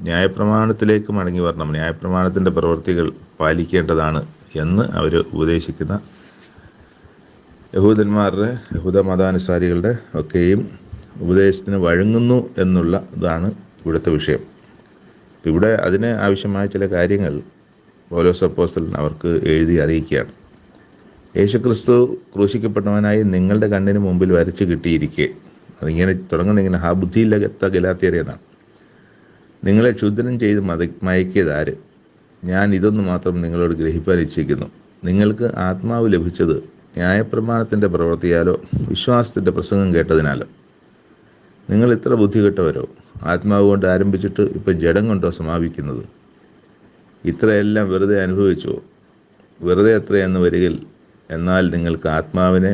ന്യായപ്രമാണത്തിലേക്ക് മടങ്ങി വരണം, ന്യായപ്രമാണത്തിൻ്റെ പ്രവൃത്തികൾ പാലിക്കേണ്ടതാണ് എന്ന് അവർ ഉപദേശിക്കുന്ന യഹൂദ മതാനുസാരികളുടെ ഒക്കെയും ഉപദേശത്തിന് വഴങ്ങുന്നു എന്നുള്ള ഇതാണ് ഇവിടുത്തെ വിഷയം. ഇവിടെ അതിന് ആവശ്യമായ ചില കാര്യങ്ങൾ പൗലോസ് അപ്പോസ്തലൻ അവർക്ക് എഴുതി അറിയിക്കുകയാണ്. യേശുക്രിസ്തു ക്രൂശിക്കപ്പെട്ടവനായി നിങ്ങളുടെ കണ്ണിന് മുമ്പിൽ വരച്ച് കിട്ടിയിരിക്കെ, അതിങ്ങനെ തുടങ്ങുന്നിങ്ങനെ ഹാ ബുദ്ധിയില്ലാത്ത ഗലാത്യരെന്നാണ്. നിങ്ങളെ ക്ഷുദ്രം ചെയ്ത് മയക്കിയത് ആര്? ഞാൻ ഇതൊന്നു മാത്രം നിങ്ങളോട് ഗ്രഹിപ്പാൻ ഇച്ഛിക്കുന്നു. നിങ്ങൾക്ക് ആത്മാവ് ലഭിച്ചത് ന്യായപ്രമാണത്തിൻ്റെ പ്രവൃത്തിയാലോ വിശ്വാസത്തിൻ്റെ പ്രസംഗം കേട്ടതിനാലോ? നിങ്ങൾ ഇത്ര ബുദ്ധികെട്ടവരോ? ആത്മാവ് കൊണ്ട് ആരംഭിച്ചിട്ട് ഇപ്പം ജഡം കൊണ്ടോ സമാപിക്കുന്നത്? ഇത്രയെല്ലാം വെറുതെ അനുഭവിച്ചോ? വെറുതെ എത്രയെന്ന് വരികിൽ, എന്നാൽ നിങ്ങൾക്ക് ആത്മാവിനെ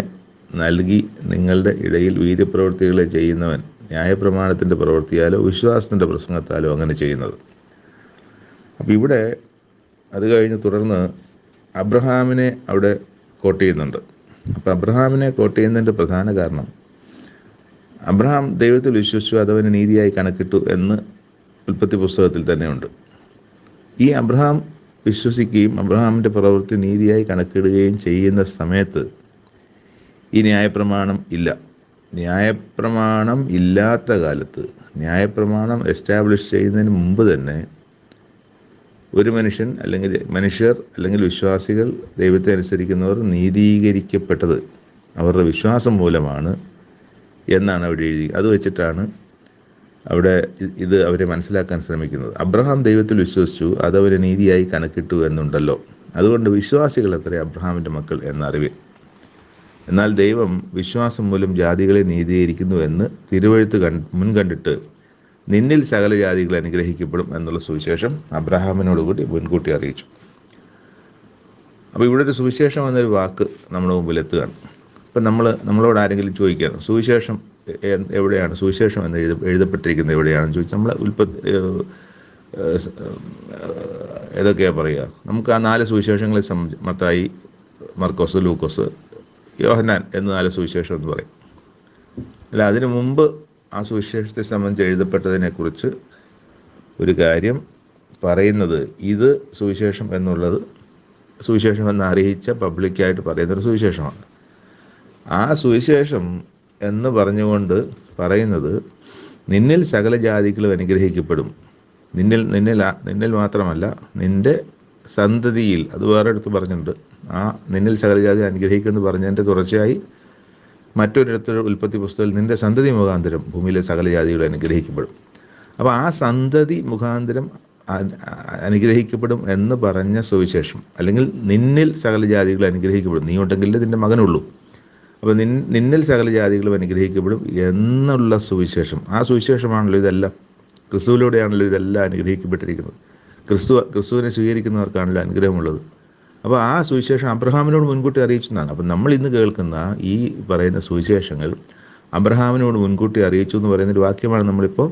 നൽകി നിങ്ങളുടെ ഇടയിൽ വീര്യപ്രവൃത്തികളെ ചെയ്യുന്നവൻ ന്യായപ്രമാണത്തിൻ്റെ പ്രവൃത്തിയാലോ വിശ്വാസത്തിൻ്റെ പ്രസംഗത്താലോ അങ്ങനെ ചെയ്യുന്നത്. അപ്പം ഇവിടെ അത് കഴിഞ്ഞ് തുടർന്ന് അബ്രഹാമിനെ അവിടെ കോട്ട് ചെയ്യുന്നുണ്ട്. അപ്പം അബ്രഹാമിനെ കോട്ട് ചെയ്യുന്നതിൻ്റെ പ്രധാന കാരണം, അബ്രഹാം ദൈവത്തിൽ വിശ്വസിച്ചു, അതവന് നീതിയായി കണക്കിട്ടു എന്ന് ഉൽപ്പത്തി പുസ്തകത്തിൽ തന്നെയുണ്ട്. ഈ അബ്രഹാം വിശ്വസിക്കുകയും അബ്രഹാമിൻ്റെ പ്രവൃത്തി നീതിയായി കണക്കിടുകയും ചെയ്യുന്ന സമയത്ത് ഈ ന്യായപ്രമാണം ഇല്ല. ന്യായപ്രമാണം ഇല്ലാത്ത കാലത്ത്, ന്യായപ്രമാണം എസ്റ്റാബ്ലിഷ് ചെയ്യുന്നതിന് മുമ്പ് തന്നെ ഒരു മനുഷ്യർ അല്ലെങ്കിൽ വിശ്വാസികൾ, ദൈവത്തെ അനുസരിക്കുന്നവർ നീതീകരിക്കപ്പെട്ടത് അവരുടെ വിശ്വാസം മൂലമാണ് എന്നാണ് അവിടെ എഴുതി. അത് വെച്ചിട്ടാണ് അവിടെ അവരെ മനസ്സിലാക്കാൻ ശ്രമിക്കുന്നത്. അബ്രഹാം ദൈവത്തിൽ വിശ്വസിച്ചു, അതവരെ നീതിയായി കണക്കിട്ടു എന്നുണ്ടല്ലോ, അതുകൊണ്ട് വിശ്വാസികൾ അത്രേ അബ്രഹാമിൻ്റെ മക്കൾ എന്നറിവിൻ. എന്നാൽ ദൈവം വിശ്വാസം മൂലം ജാതികളെ നീതീകരിക്കുന്നു എന്ന് തിരുവെഴുത്ത് മുൻകണ്ടിട്ട് നിന്നിൽ സകല ജാതികൾ അനുഗ്രഹിക്കപ്പെടും എന്നുള്ള സുവിശേഷം അബ്രഹാമിനോടുകൂടി മുൻകൂട്ടി അറിയിച്ചു. അപ്പോൾ ഇവിടെ ഒരു സുവിശേഷം എന്നൊരു വാക്ക് നമ്മുടെ മുമ്പിൽ എത്തുകയാണ്. ഇപ്പം നമ്മളോട് ആരെങ്കിലും ചോദിക്കുകയാണ് സുവിശേഷം എവിടെയാണ്, സുവിശേഷം എന്ന് എഴുതപ്പെട്ടിരിക്കുന്നത് എവിടെയാണെന്ന് ചോദിച്ചാൽ നമ്മൾ ഏതൊക്കെയാണ് പറയുക? നമുക്ക് ആ 4 സുവിശേഷങ്ങളെ സംബന്ധിച്ച് മത്തായി, മർക്കോസ്, ലൂക്കോസ്, യോഹന്നാൻ എന്ന 4 സുവിശേഷം എന്ന് പറയും. അല്ല, അതിനു മുമ്പ് ആ സുവിശേഷത്തെ സംബന്ധിച്ച് എഴുതപ്പെട്ടതിനെക്കുറിച്ച് ഒരു കാര്യം പറയുന്നത്, ഇത് സുവിശേഷം എന്നുള്ളത് സുവിശേഷം എന്ന് അറിയിച്ച പബ്ലിക്കായിട്ട് പറയുന്നൊരു സുവിശേഷമാണ്. ആ സുവിശേഷം എന്ന് പറഞ്ഞുകൊണ്ട് പറയുന്നത്, നിന്നിൽ സകല ജാതികളും അനുഗ്രഹിക്കപ്പെടും, നിന്നിൽ മാത്രമല്ല നിൻ്റെ സന്തതിയിൽ, അത് വേറെ എടുത്ത് പറഞ്ഞിട്ടുണ്ട്. ആ നിന്നിൽ സകല ജാതി അനുഗ്രഹിക്കുമെന്ന് പറഞ്ഞതിൻ്റെ തുടർച്ചയായി മറ്റൊരിടത്തൊരു ഉൽപ്പത്തി പുസ്തകത്തിൽ നിൻ്റെ സന്തതി മുഖാന്തരം ഭൂമിയിലെ സകല ജാതികളും അനുഗ്രഹിക്കപ്പെടും. അപ്പോൾ ആ സന്തതി മുഖാന്തരം അനുഗ്രഹിക്കപ്പെടും എന്ന് പറഞ്ഞ സുവിശേഷം, അല്ലെങ്കിൽ നിന്നിൽ സകല ജാതികളും അനുഗ്രഹിക്കപ്പെടും, നീ ഉണ്ടെങ്കിലേ നിൻ്റെ മകനുള്ളൂ, അപ്പോൾ നിന്നിൽ സകല ജാതികളും അനുഗ്രഹിക്കപ്പെടും എന്നുള്ള സുവിശേഷം, ആ സുവിശേഷമാണല്ലോ ഇതെല്ലാം. ക്രിസ്തുവിലൂടെയാണല്ലോ ഇതെല്ലാം അനുഗ്രഹിക്കപ്പെട്ടിരിക്കുന്നത്. ക്രിസ്തുവിനെ സ്വീകരിക്കുന്നവർക്കാണല്ലോ അനുഗ്രഹമുള്ളത്. അപ്പോൾ ആ സുവിശേഷം അബ്രഹാമിനോട് മുൻകൂട്ടി അറിയിച്ചതാണ്. അപ്പം നമ്മൾ ഇന്ന് കേൾക്കുന്ന ഈ പറയുന്ന സുവിശേഷങ്ങൾ അബ്രഹാമിനോട് മുൻകൂട്ടി അറിയിച്ചു എന്ന് പറയുന്നൊരു വാക്യമാണ് നമ്മളിപ്പോൾ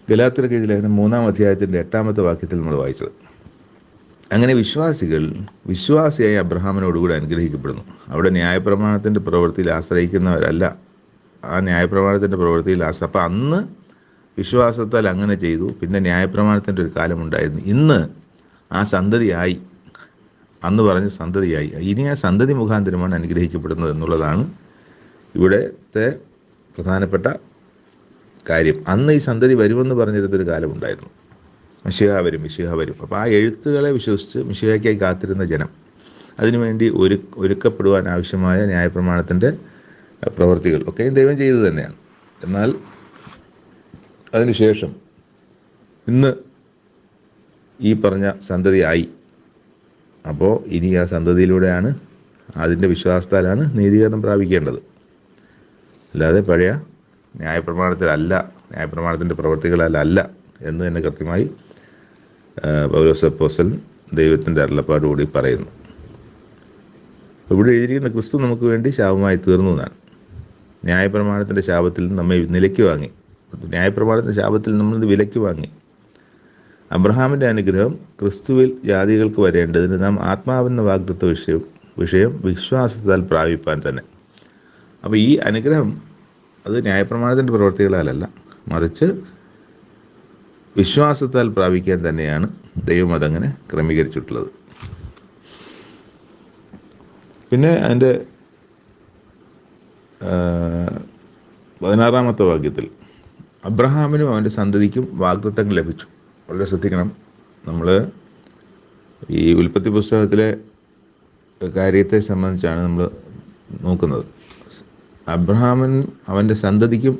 ഗലാത്യർക്ക് എഴുതിയ ലേഖനം 3-ാം അധ്യായത്തിൻ്റെ 8-ാമത്തെ വാക്യത്തിൽ നമ്മൾ വായിച്ചത്. അങ്ങനെ വിശ്വാസിയായി അബ്രഹാമിനോടുകൂടി അനുഗ്രഹിക്കപ്പെടുന്നു. അവിടെ ന്യായപ്രമാണത്തിൻ്റെ പ്രവൃത്തിയിൽ ആശ്രയിക്കുന്നവരല്ല, ആ ന്യായപ്രമാണത്തിൻ്റെ പ്രവൃത്തിയിൽ അപ്പം അന്ന് വിശ്വാസത്താൽ അങ്ങനെ ചെയ്തു. പിന്നെ ന്യായപ്രമാണത്തിൻ്റെ ഒരു കാലമുണ്ടായിരുന്നു. ഇന്ന് ആ സന്തതിയായി, അന്ന് പറഞ്ഞ സന്തതിയായി, ഇനി ആ സന്തതി മുഖാന്തരമാണ് അനുഗ്രഹിക്കപ്പെടുന്നത് എന്നുള്ളതാണ് ഇവിടുത്തെ പ്രധാനപ്പെട്ട കാര്യം. അന്ന് ഈ സന്തതി വരുമെന്ന് പറഞ്ഞിരുന്നൊരു കാലമുണ്ടായിരുന്നു. മിശിഹ വരും. അപ്പോൾ ആ എഴുത്തുകളെ വിശ്വസിച്ച് മിശിഹയ്ക്കായി കാത്തിരുന്ന ജനം, അതിനുവേണ്ടി ഒരുക്കപ്പെടുവാൻ ആവശ്യമായ ന്യായപ്രമാണത്തിൻ്റെ പ്രവൃത്തികൾ ഒക്കെയും ദൈവം ചെയ്തു തന്നെയാണ്. എന്നാൽ അതിനുശേഷം ഇന്ന് ഈ പറഞ്ഞ സന്തതിയായി, അപ്പോൾ ഇനി ആ സന്തതിയിലൂടെയാണ്, അതിൻ്റെ വിശ്വാസത്താലാണ് നീതീകരണം പ്രാപിക്കേണ്ടത്. അല്ലാതെ പഴയ ന്യായപ്രമാണത്തിലല്ല ന്യായപ്രമാണത്തിൻ്റെ പ്രവൃത്തികളല്ല എന്ന് തന്നെ കൃത്യമായി പൗലോസ് അപ്പോസ്തലൻ ദൈവത്തിൻ്റെ അരുളപ്പാടുകൂടി പറയുന്നു. ഇവിടെ എഴുതിയിരിക്കുന്ന ക്രിസ്തു നമുക്ക് വേണ്ടി ശാപമായി തീർന്നു എന്നാണ്. ന്യായപ്രമാണത്തിൻ്റെ ശാപത്തിൽ നമ്മെ നിലയ്ക്ക് വാങ്ങി, ന്യായപ്രമാണത്തിൻ്റെ ശാപത്തിൽ നമ്മൾ വിലയ്ക്ക് വാങ്ങി. അബ്രഹാമിൻ്റെ അനുഗ്രഹം ക്രിസ്തുവിൽ ജാതികൾക്ക് വരേണ്ടതിന് നാം ആത്മാവെന്ന വാഗ്ദത്ത വിഷയം വിശ്വാസത്താൽ പ്രാപിപ്പാൻ തന്നെ. അപ്പോൾ ഈ അനുഗ്രഹം അത് ന്യായപ്രമാണത്തിൻ്റെ പ്രവൃത്തികളാലല്ല, മറിച്ച് വിശ്വാസത്താൽ പ്രാപിക്കാൻ തന്നെയാണ് ദൈവം അതങ്ങനെ ക്രമീകരിച്ചിട്ടുള്ളത്. പിന്നെ അതിൻ്റെ 16-ാമത്തെ വാക്യത്തിൽ അബ്രഹാമിനും അവൻ്റെ സന്തതിക്കും വാഗ്ദത്തങ്ങൾ ലഭിച്ചു. വളരെ ശ്രദ്ധിക്കണം, നമ്മൾ ഈ ഉൽപ്പത്തി പുസ്തകത്തിലെ കാര്യത്തെ സംബന്ധിച്ചാണ് നമ്മൾ നോക്കുന്നത്. അബ്രഹാമിനും അവൻ്റെ സന്തതിക്കും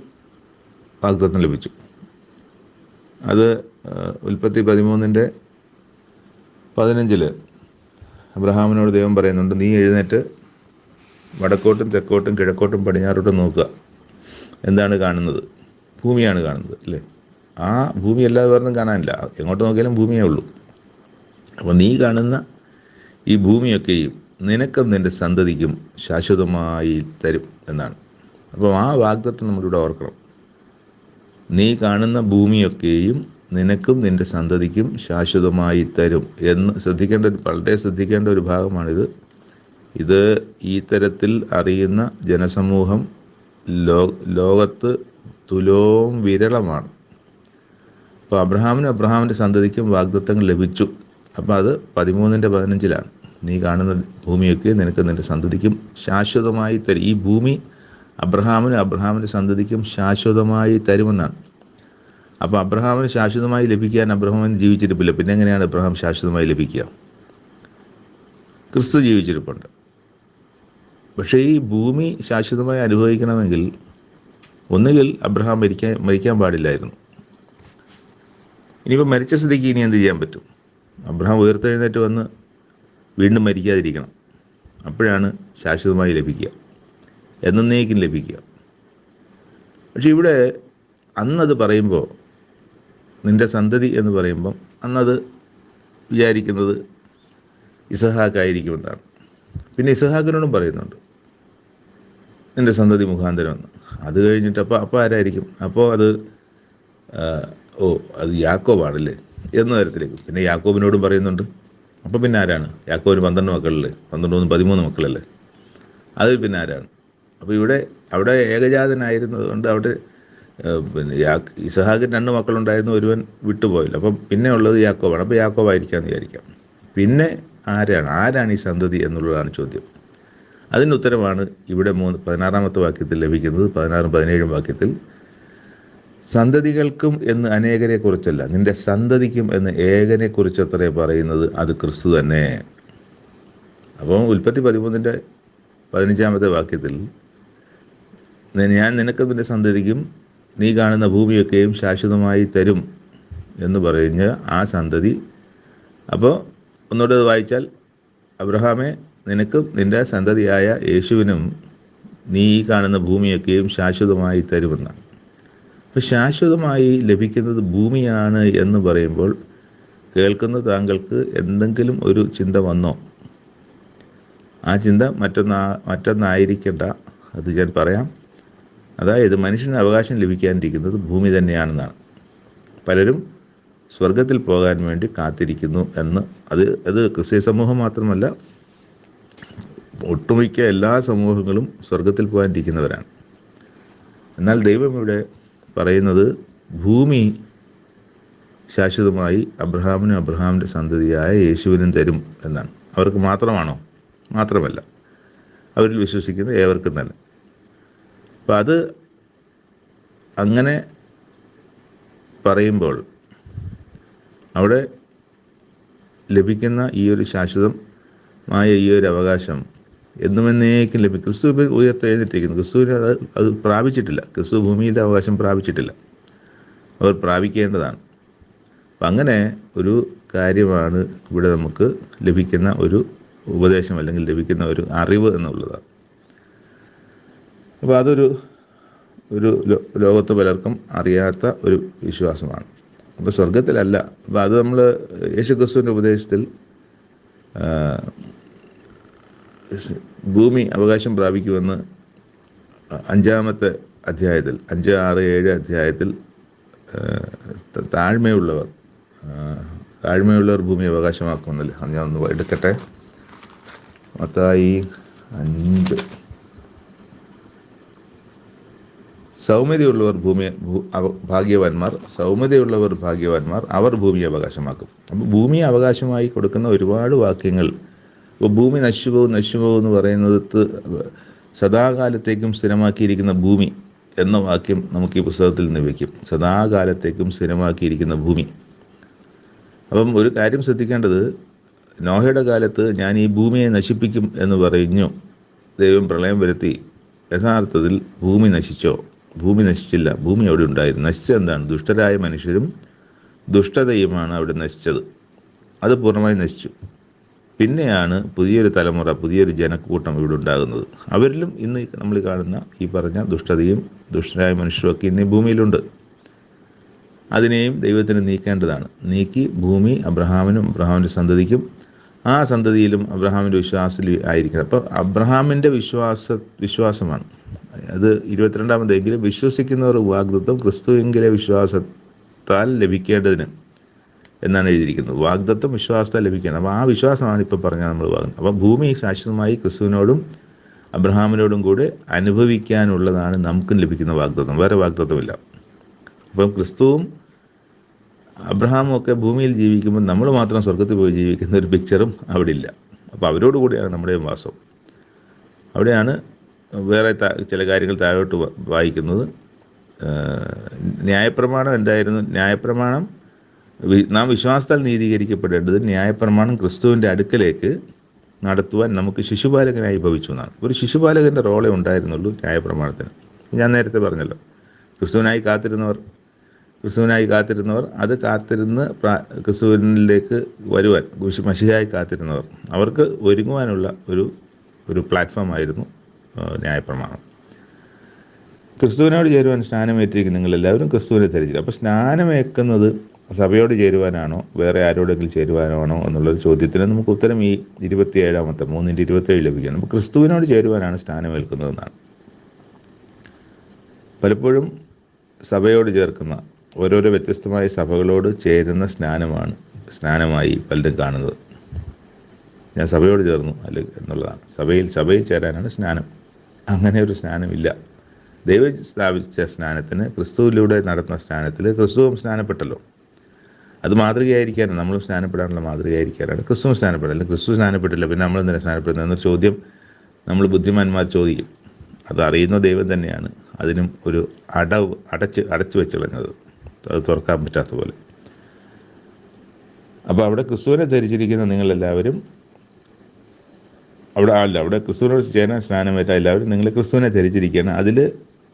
വാഗ്ദത്തം ലഭിച്ചു. അത് ഉൽപ്പത്തി 13:15 അബ്രഹാമിനോട് ദൈവം പറയുന്നുണ്ട്, നീ എഴുന്നേറ്റ് വടക്കോട്ടും തെക്കോട്ടും കിഴക്കോട്ടും പടിഞ്ഞാറോട്ടും നോക്കുക. എന്താണ് കാണുന്നത്? ഭൂമിയാണ് കാണുന്നത്, അല്ലേ? ആ ഭൂമി അല്ലാതെ വേറൊന്നും കാണാനില്ല, എങ്ങോട്ട് നോക്കിയാലും ഭൂമിയേ ഉള്ളൂ. അപ്പോൾ നീ കാണുന്ന ഈ ഭൂമിയൊക്കെയും നിനക്കും നിൻ്റെ സന്തതിക്കും ശാശ്വതമായി തരും എന്നാണ്. അപ്പോൾ ആ വാഗ്ദത്തം നമ്മളിവിടെ ഓർക്കണം. നീ കാണുന്ന ഭൂമിയൊക്കെയും നിനക്കും നിൻ്റെ സന്തതിക്കും ശാശ്വതമായി തരും എന്ന് വളരെ ശ്രദ്ധിക്കേണ്ട ഒരു ഭാഗമാണിത്. ഇത് ഈ തരത്തിൽ അറിയുന്ന ജനസമൂഹം ലോകത്ത് തുലോം വിരളമാണ്. അപ്പോൾ അബ്രഹാമിൻ്റെ സന്തതിക്കും വാഗ്ദത്തങ്ങൾ ലഭിച്ചു. അപ്പോൾ അത് 13:15 നീ കാണുന്ന ഭൂമിയൊക്കെ നിനക്ക് നിൻ്റെ സന്തതിക്കും ശാശ്വതമായി തരും. ഈ ഭൂമി അബ്രഹാമിൻ്റെ സന്തതിക്കും ശാശ്വതമായി തരുമെന്നാണ്. അപ്പോൾ അബ്രഹാമിന് ശാശ്വതമായി ലഭിക്കാൻ അബ്രഹാമിന് ജീവിച്ചിരിപ്പില്ല. പിന്നെ എങ്ങനെയാണ് അബ്രഹാം ശാശ്വതമായി ലഭിക്കുക? ക്രിസ്തു ജീവിച്ചിരിപ്പുണ്ട്. പക്ഷേ ഈ ഭൂമി ശാശ്വതമായി അനുഭവിക്കണമെങ്കിൽ ഒന്നുകിൽ അബ്രഹാം മരിക്കാൻ പാടില്ലായിരുന്നു. ഇനിയിപ്പോൾ മരിച്ച സ്ഥിതിക്ക് ഇനി എന്ത് ചെയ്യാൻ പറ്റും? അബ്രഹാം ഉയർത്തെഴുന്നേറ്റ് വന്ന് വീണ്ടും മരിക്കാതിരിക്കണം. അപ്പോഴാണ് ശാശ്വതമായി ലഭിക്കുക, എന്നേക്കും ലഭിക്കുക. പക്ഷെ ഇവിടെ അന്നത് പറയുമ്പോൾ, നിൻ്റെ സന്തതി എന്ന് പറയുമ്പം അന്നത് വിചാരിക്കുന്നത് ഇസഹാക്കായിരിക്കുമെന്നാണ്. പിന്നെ ഇസഹാക്കിനോടും പറയുന്നുണ്ട് നിൻ്റെ സന്തതി മുഖാന്തരമെന്ന്. അത് കഴിഞ്ഞിട്ട് അപ്പോൾ ആരായിരിക്കും? അപ്പോൾ അത് അത് യാക്കോബാണല്ലേ എന്ന തരത്തിലേക്ക്. പിന്നെ യാക്കോബിനോടും പറയുന്നുണ്ട്. അപ്പോൾ പിന്നെ ആരാണ്? യാക്കോബിന് 12 മക്കളല്ലേ? 13 മക്കളല്ലേ? അതിൽ പിന്നെ ആരാണ്? അപ്പോൾ അവിടെ ഏകജാതനായിരുന്നത് കൊണ്ട് അവിടെ പിന്നെ ഇസഹാക്കിന് 2 മക്കളുണ്ടായിരുന്നു, ഒരുവൻ വിട്ടുപോയില്ല. അപ്പം പിന്നെ ഉള്ളത് യാക്കോബാണ്. അപ്പോൾ യാക്കോബായിരിക്കാമെന്ന് വിചാരിക്കാം. പിന്നെ ആരാണ് ഈ സന്തതി എന്നുള്ളതാണ് ചോദ്യം. അതിന് ഉത്തരമാണ് ഇവിടെ 16-ാമത്തെ വാക്യത്തിൽ ലഭിക്കുന്നത്. 16-17 വാക്യത്തിൽ സന്തതികൾക്കും എന്ന് അനേകരെ കുറിച്ചല്ല, നിൻ്റെ സന്തതിക്കും എന്ന് ഏകനെ കുറിച്ചത്രേ പറയുന്നത്, അത് ക്രിസ്തു തന്നെ. അപ്പോൾ ഉൽപ്പത്തി 13:15 വാക്യത്തിൽ ഞാൻ നിനക്കും നിൻ്റെ സന്തതിക്കും നീ കാണുന്ന ഭൂമിയൊക്കെയും ശാശ്വതമായി തരും എന്ന് പറഞ്ഞ ആ സന്തതി. അപ്പോൾ ഒന്നുകൂടെ വായിച്ചാൽ, അബ്രഹാമേ, നിനക്കും നിൻ്റെ സന്തതിയായ യേശുവിനും നീ ഈ കാണുന്ന ഭൂമിയൊക്കെയും ശാശ്വതമായി തരുമെന്നാണ്. അപ്പോൾ ശാശ്വതമായി ലഭിക്കുന്നത് ഭൂമിയാണ് എന്ന് പറയുമ്പോൾ കേൾക്കുന്ന താങ്കൾക്ക് എന്തെങ്കിലും ഒരു ചിന്ത വന്നോ? ആ ചിന്ത മറ്റൊന്നായിരിക്കണ്ട. അത് ഞാൻ പറയാം. അതായത് മനുഷ്യന് അവകാശം ലഭിക്കാനിരിക്കുന്നത് ഭൂമി തന്നെയാണെന്നാണ്. പലരും സ്വർഗത്തിൽ പോകാൻ വേണ്ടി കാത്തിരിക്കുന്നു എന്ന്. അത് ക്രിസ്തീയ സമൂഹം മാത്രമല്ല, ഒട്ടുമിക്ക എല്ലാ സമൂഹങ്ങളും സ്വർഗത്തിൽ പോകാനിരിക്കുന്നവരാണ്. എന്നാൽ ദൈവം ഇവിടെ പറയുന്നത് ഭൂമി ശാശ്വതമായി അബ്രഹാമിൻ്റെ സന്തതിയായ യേശുവിനും തരും എന്നാണ്. അവർക്ക് മാത്രമാണോ? മാത്രമല്ല, അവരിൽ വിശ്വസിക്കുന്ന ഏവർക്കും തന്നെ. അപ്പം അത് അങ്ങനെ പറയുമ്പോൾ അവിടെ ലഭിക്കുന്ന ഈ ഒരു ശാശ്വതമായ ഈ ഒരു അവകാശം എന്നുമെന്നേക്കും ലഭിക്കും. ക്രിസ്തു ഉയർത്തെഴുന്നേറ്റിരിക്കുന്നു. ക്രിസ്തുവിന് അത് പ്രാപിച്ചിട്ടില്ല. ക്രിസ്തു ഭൂമിയുടെ അവകാശം പ്രാപിച്ചിട്ടില്ല. അവർ പ്രാപിക്കേണ്ടതാണ്. അപ്പം അങ്ങനെ ഒരു കാര്യമാണ് ഇവിടെ നമുക്ക് ലഭിക്കുന്ന ഒരു ഉപദേശം, അല്ലെങ്കിൽ ലഭിക്കുന്ന ഒരു അറിവ് എന്നുള്ളതാണ്. അപ്പോൾ അതൊരു ഒരു ലോകത്ത് പലർക്കും അറിയാത്ത ഒരു വിശ്വാസമാണ്. അപ്പോൾ സ്വർഗത്തിലല്ല. അപ്പോൾ അത് നമ്മൾ യേശുക്രിസ്തുവിൻ്റെ ഉപദേശത്തിൽ ഭൂമി അവകാശം പ്രാപിക്കുമെന്ന് 5-ാമത്തെ അധ്യായത്തിൽ 5, 6, 7 അധ്യായത്തിൽ താഴ്മയുള്ളവർ ഭൂമി അവകാശമാക്കുമെന്നല്ലേ. ഞാൻ ഒന്ന് എടുക്കട്ടെ. മത്തായി 5. സൗമ്യതയുള്ളവർ ഭാഗ്യവാന്മാർ, അവർ ഭൂമിയെ അവകാശമാക്കും. അപ്പോൾ ഭൂമിയെ അവകാശമായി കൊടുക്കുന്ന ഒരുപാട് വാക്യങ്ങൾ. ഇപ്പോൾ ഭൂമി നശിച്ചു പോകും എന്ന് പറയുന്നത് സദാകാലത്തേക്കും സ്ഥിരമാക്കിയിരിക്കുന്ന ഭൂമി എന്ന വാക്യം നമുക്ക് ഈ പുസ്തകത്തിൽ നിന്ന് വയ്ക്കും. സദാകാലത്തേക്കും സ്ഥിരമാക്കിയിരിക്കുന്ന ഭൂമി. അപ്പം ഒരു കാര്യം ശ്രദ്ധിക്കേണ്ടത്, നോഹയുടെ കാലത്ത് ഞാൻ ഈ ഭൂമിയെ നശിപ്പിക്കും എന്ന് പറഞ്ഞു ദൈവം പ്രളയം വരുത്തി. യഥാർത്ഥത്തിൽ ഭൂമി നശിച്ചോ? ഭൂമി നശിച്ചില്ല. ഭൂമി അവിടെ ഉണ്ടായിരുന്നു. നശിച്ചത് എന്താണ്? ദുഷ്ടരായ മനുഷ്യരും ദുഷ്ടതയുമാണ് അവിടെ നശിച്ചത്. അത് പൂർണ്ണമായി നശിച്ചു. പിന്നെയാണ് പുതിയൊരു തലമുറ, പുതിയൊരു ജനക്കൂട്ടം ഇവിടെ ഉണ്ടാകുന്നത്. അവരിലും ഇന്ന് നമ്മൾ കാണുന്ന ഈ പറഞ്ഞ ദുഷ്ടതയും ദുഷ്ടരായ മനുഷ്യരുമൊക്കെ ഇന്ന് ഈ ഭൂമിയിലുണ്ട്. അതിനെയും ദൈവത്തിന് നീക്കേണ്ടതാണ്. നീക്കി ഭൂമി അബ്രഹാമിൻ്റെ സന്തതിക്കും, ആ സന്തതിയിലും അബ്രഹാമിൻ്റെ വിശ്വാസത്തിൽ ആയിരിക്കണം. അപ്പോൾ അബ്രഹാമിൻ്റെ വിശ്വാസമാണ് അത്. 22-ാമതെങ്കിലും വിശ്വസിക്കുന്നവർ വാഗ്ദത്തം ക്രിസ്തുവിലെ വിശ്വാസത്താൽ ലഭിക്കേണ്ടതിന് എന്നാണ് എഴുതിയിരിക്കുന്നത്. വാഗ്ദത്തം വിശ്വാസത്താൽ ലഭിക്കണം. അപ്പോൾ ആ വിശ്വാസമാണ് ഇപ്പോൾ പറഞ്ഞാൽ നമ്മൾ വാങ്ങുന്നത്. അപ്പോൾ ഭൂമി ശാശ്വതമായി ക്രിസ്തുവിനോടും അബ്രഹാമിനോടും കൂടെ അനുഭവിക്കാനുള്ളതാണ് നമുക്കും ലഭിക്കുന്ന വാഗ്ദത്തം. വേറെ വാഗ്ദത്തമില്ല. അപ്പം ക്രിസ്തുവും അബ്രഹാമും ഒക്കെ ഭൂമിയിൽ ജീവിക്കുമ്പോൾ നമ്മൾ മാത്രം സ്വർഗത്തിൽ പോയി ജീവിക്കുന്ന ഒരു പിക്ചറും അവിടെ ഇല്ല. അപ്പോൾ അവരോട് കൂടിയാണ് നമ്മുടെ വാസം. അവിടെയാണ് വേറെ ചില കാര്യങ്ങൾ താഴോട്ട് വായിക്കുന്നത്. ന്യായപ്രമാണം എന്തായിരുന്നു? ന്യായപ്രമാണം നാം വിശ്വാസത്താൽ നീതീകരിക്കപ്പെടേണ്ടത് ന്യായപ്രമാണം ക്രിസ്തുവിൻ്റെ അടുക്കലേക്ക് നടത്തുവാൻ നമുക്ക് ശിശുപാലകനായി ഭവിച്ചു എന്നാണ്. ഒരു ശിശുപാലകൻ്റെ റോളേ ഉണ്ടായിരുന്നുള്ളൂ ന്യായപ്രമാണത്തിന്. ഞാൻ നേരത്തെ പറഞ്ഞല്ലോ, ക്രിസ്തുവിനായി കാത്തിരുന്നവർ അത് കാത്തിരുന്ന് ക്രിസ്തുവിനിലേക്ക് വരുവാൻ, മശിഹായി കാത്തിരുന്നവർ, അവർക്ക് ഒരുങ്ങുവാനുള്ള ഒരു പ്ലാറ്റ്ഫോമായിരുന്നു ന്യായപ്രമാണം. ക്രിസ്തുവിനോട് ചേരുവാൻ സ്നാനമേറ്റിരിക്കുന്ന നിങ്ങളെല്ലാവരും ക്രിസ്തുവിനെ ധരിച്ചില്ല. അപ്പോൾ സ്നാനമേക്കുന്നത് സഭയോട് ചേരുവാനാണോ വേറെ ആരോടെങ്കിലും ചേരുവാനാണോ എന്നുള്ളൊരു ചോദ്യത്തിന് നമുക്ക് ഉത്തരം ഈ 27-ാമത്തെ 3:27 ലഭിക്കുകയാണ്. അപ്പോൾ ക്രിസ്തുവിനോട് ചേരുവാനാണ് സ്നാനമേൽക്കുന്നതെന്നാണ്. പലപ്പോഴും സഭയോട് ചേർക്കുന്ന ഓരോരോ വ്യത്യസ്തമായ സഭകളോട് ചേരുന്ന സ്നാനമായി പലരും കാണുന്നത്. ഞാൻ സഭയോട് ചേർന്നു എന്നുള്ളതാണ്. സഭയിൽ ചേരാനാണ് സ്നാനം. അങ്ങനെ ഒരു സ്നാനമില്ല. ദൈവം സ്ഥാപിച്ച സ്നാനത്തിന്, ക്രിസ്തുവിലൂടെ നടത്തുന്ന സ്നാനത്തിൽ ക്രിസ്തുവും സ്നാനപ്പെട്ടല്ലോ. അത് മാതൃകയായിരിക്കാനാണ്, നമ്മളും സ്നാനപ്പെടാനുള്ള മാതൃകയായിരിക്കാനാണ് ക്രിസ്തുവും സ്നാനപ്പെടുക. അല്ലെങ്കിൽ ക്രിസ്തു സ്നാനപ്പെട്ടില്ല, പിന്നെ നമ്മൾ എന്തിനാണ് സ്നാനപ്പെടുന്നത് എന്നൊരു ചോദ്യം നമ്മൾ ബുദ്ധിമാന്മാർ ചോദിക്കും. അത് അറിയുന്ന ദൈവം തന്നെയാണ് അതിനും ഒരു അടച്ചു വെച്ച് കളഞ്ഞത്, അത് തുറക്കാൻ പറ്റാത്ത പോലെ. അപ്പോൾ അവിടെ ക്രിസ്തുവിനെ ധരിച്ചിരിക്കുന്ന നിങ്ങളെല്ലാവരും അവിടെ ക്രിസ്തുവിനോട് ചേരാൻ സ്നാനമേറ്റ എല്ലാവരും നിങ്ങൾ ക്രിസ്തുവിനെ ധരിച്ചിരിക്കുകയാണ്. അതിൽ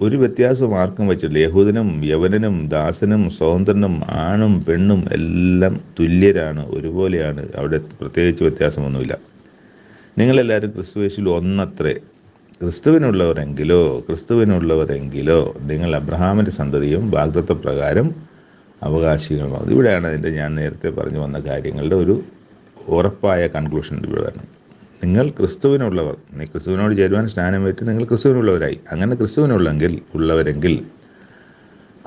ഒരു വ്യത്യാസവും ആർക്കും വെച്ചിട്ടില്ല. യഹൂദനും യവനനും ദാസനും സ്വതന്ത്രനും ആണും പെണ്ണും എല്ലാം തുല്യരാണ്, ഒരുപോലെയാണ്. അവിടെ പ്രത്യേകിച്ച് വ്യത്യാസമൊന്നുമില്ല. നിങ്ങളെല്ലാവരും ക്രിസ്തുയേശുവിൽ ഒന്നത്രേ. ക്രിസ്തുവിനുള്ളവരെങ്കിലോ നിങ്ങൾ അബ്രഹാമിൻ്റെ സന്തതിയും വാഗ്ദത്തപ്രകാരം അവകാശികളുമാകും. ഇവിടെയാണ് അതിൻ്റെ ഞാൻ നേരത്തെ പറഞ്ഞു വന്ന കാര്യങ്ങളുടെ ഒരു ഉറപ്പായ കൺക്ലൂഷൻ ഇവിടെ വരണം. നിങ്ങൾ ക്രിസ്തുവിനുള്ളവർ, ക്രിസ്തുവിനോട് ചേരുവാൻ സ്നാനമേറ്റ് നിങ്ങൾ ക്രിസ്തുവിനുള്ളവരായി. അങ്ങനെ ഉള്ളവരെങ്കിൽ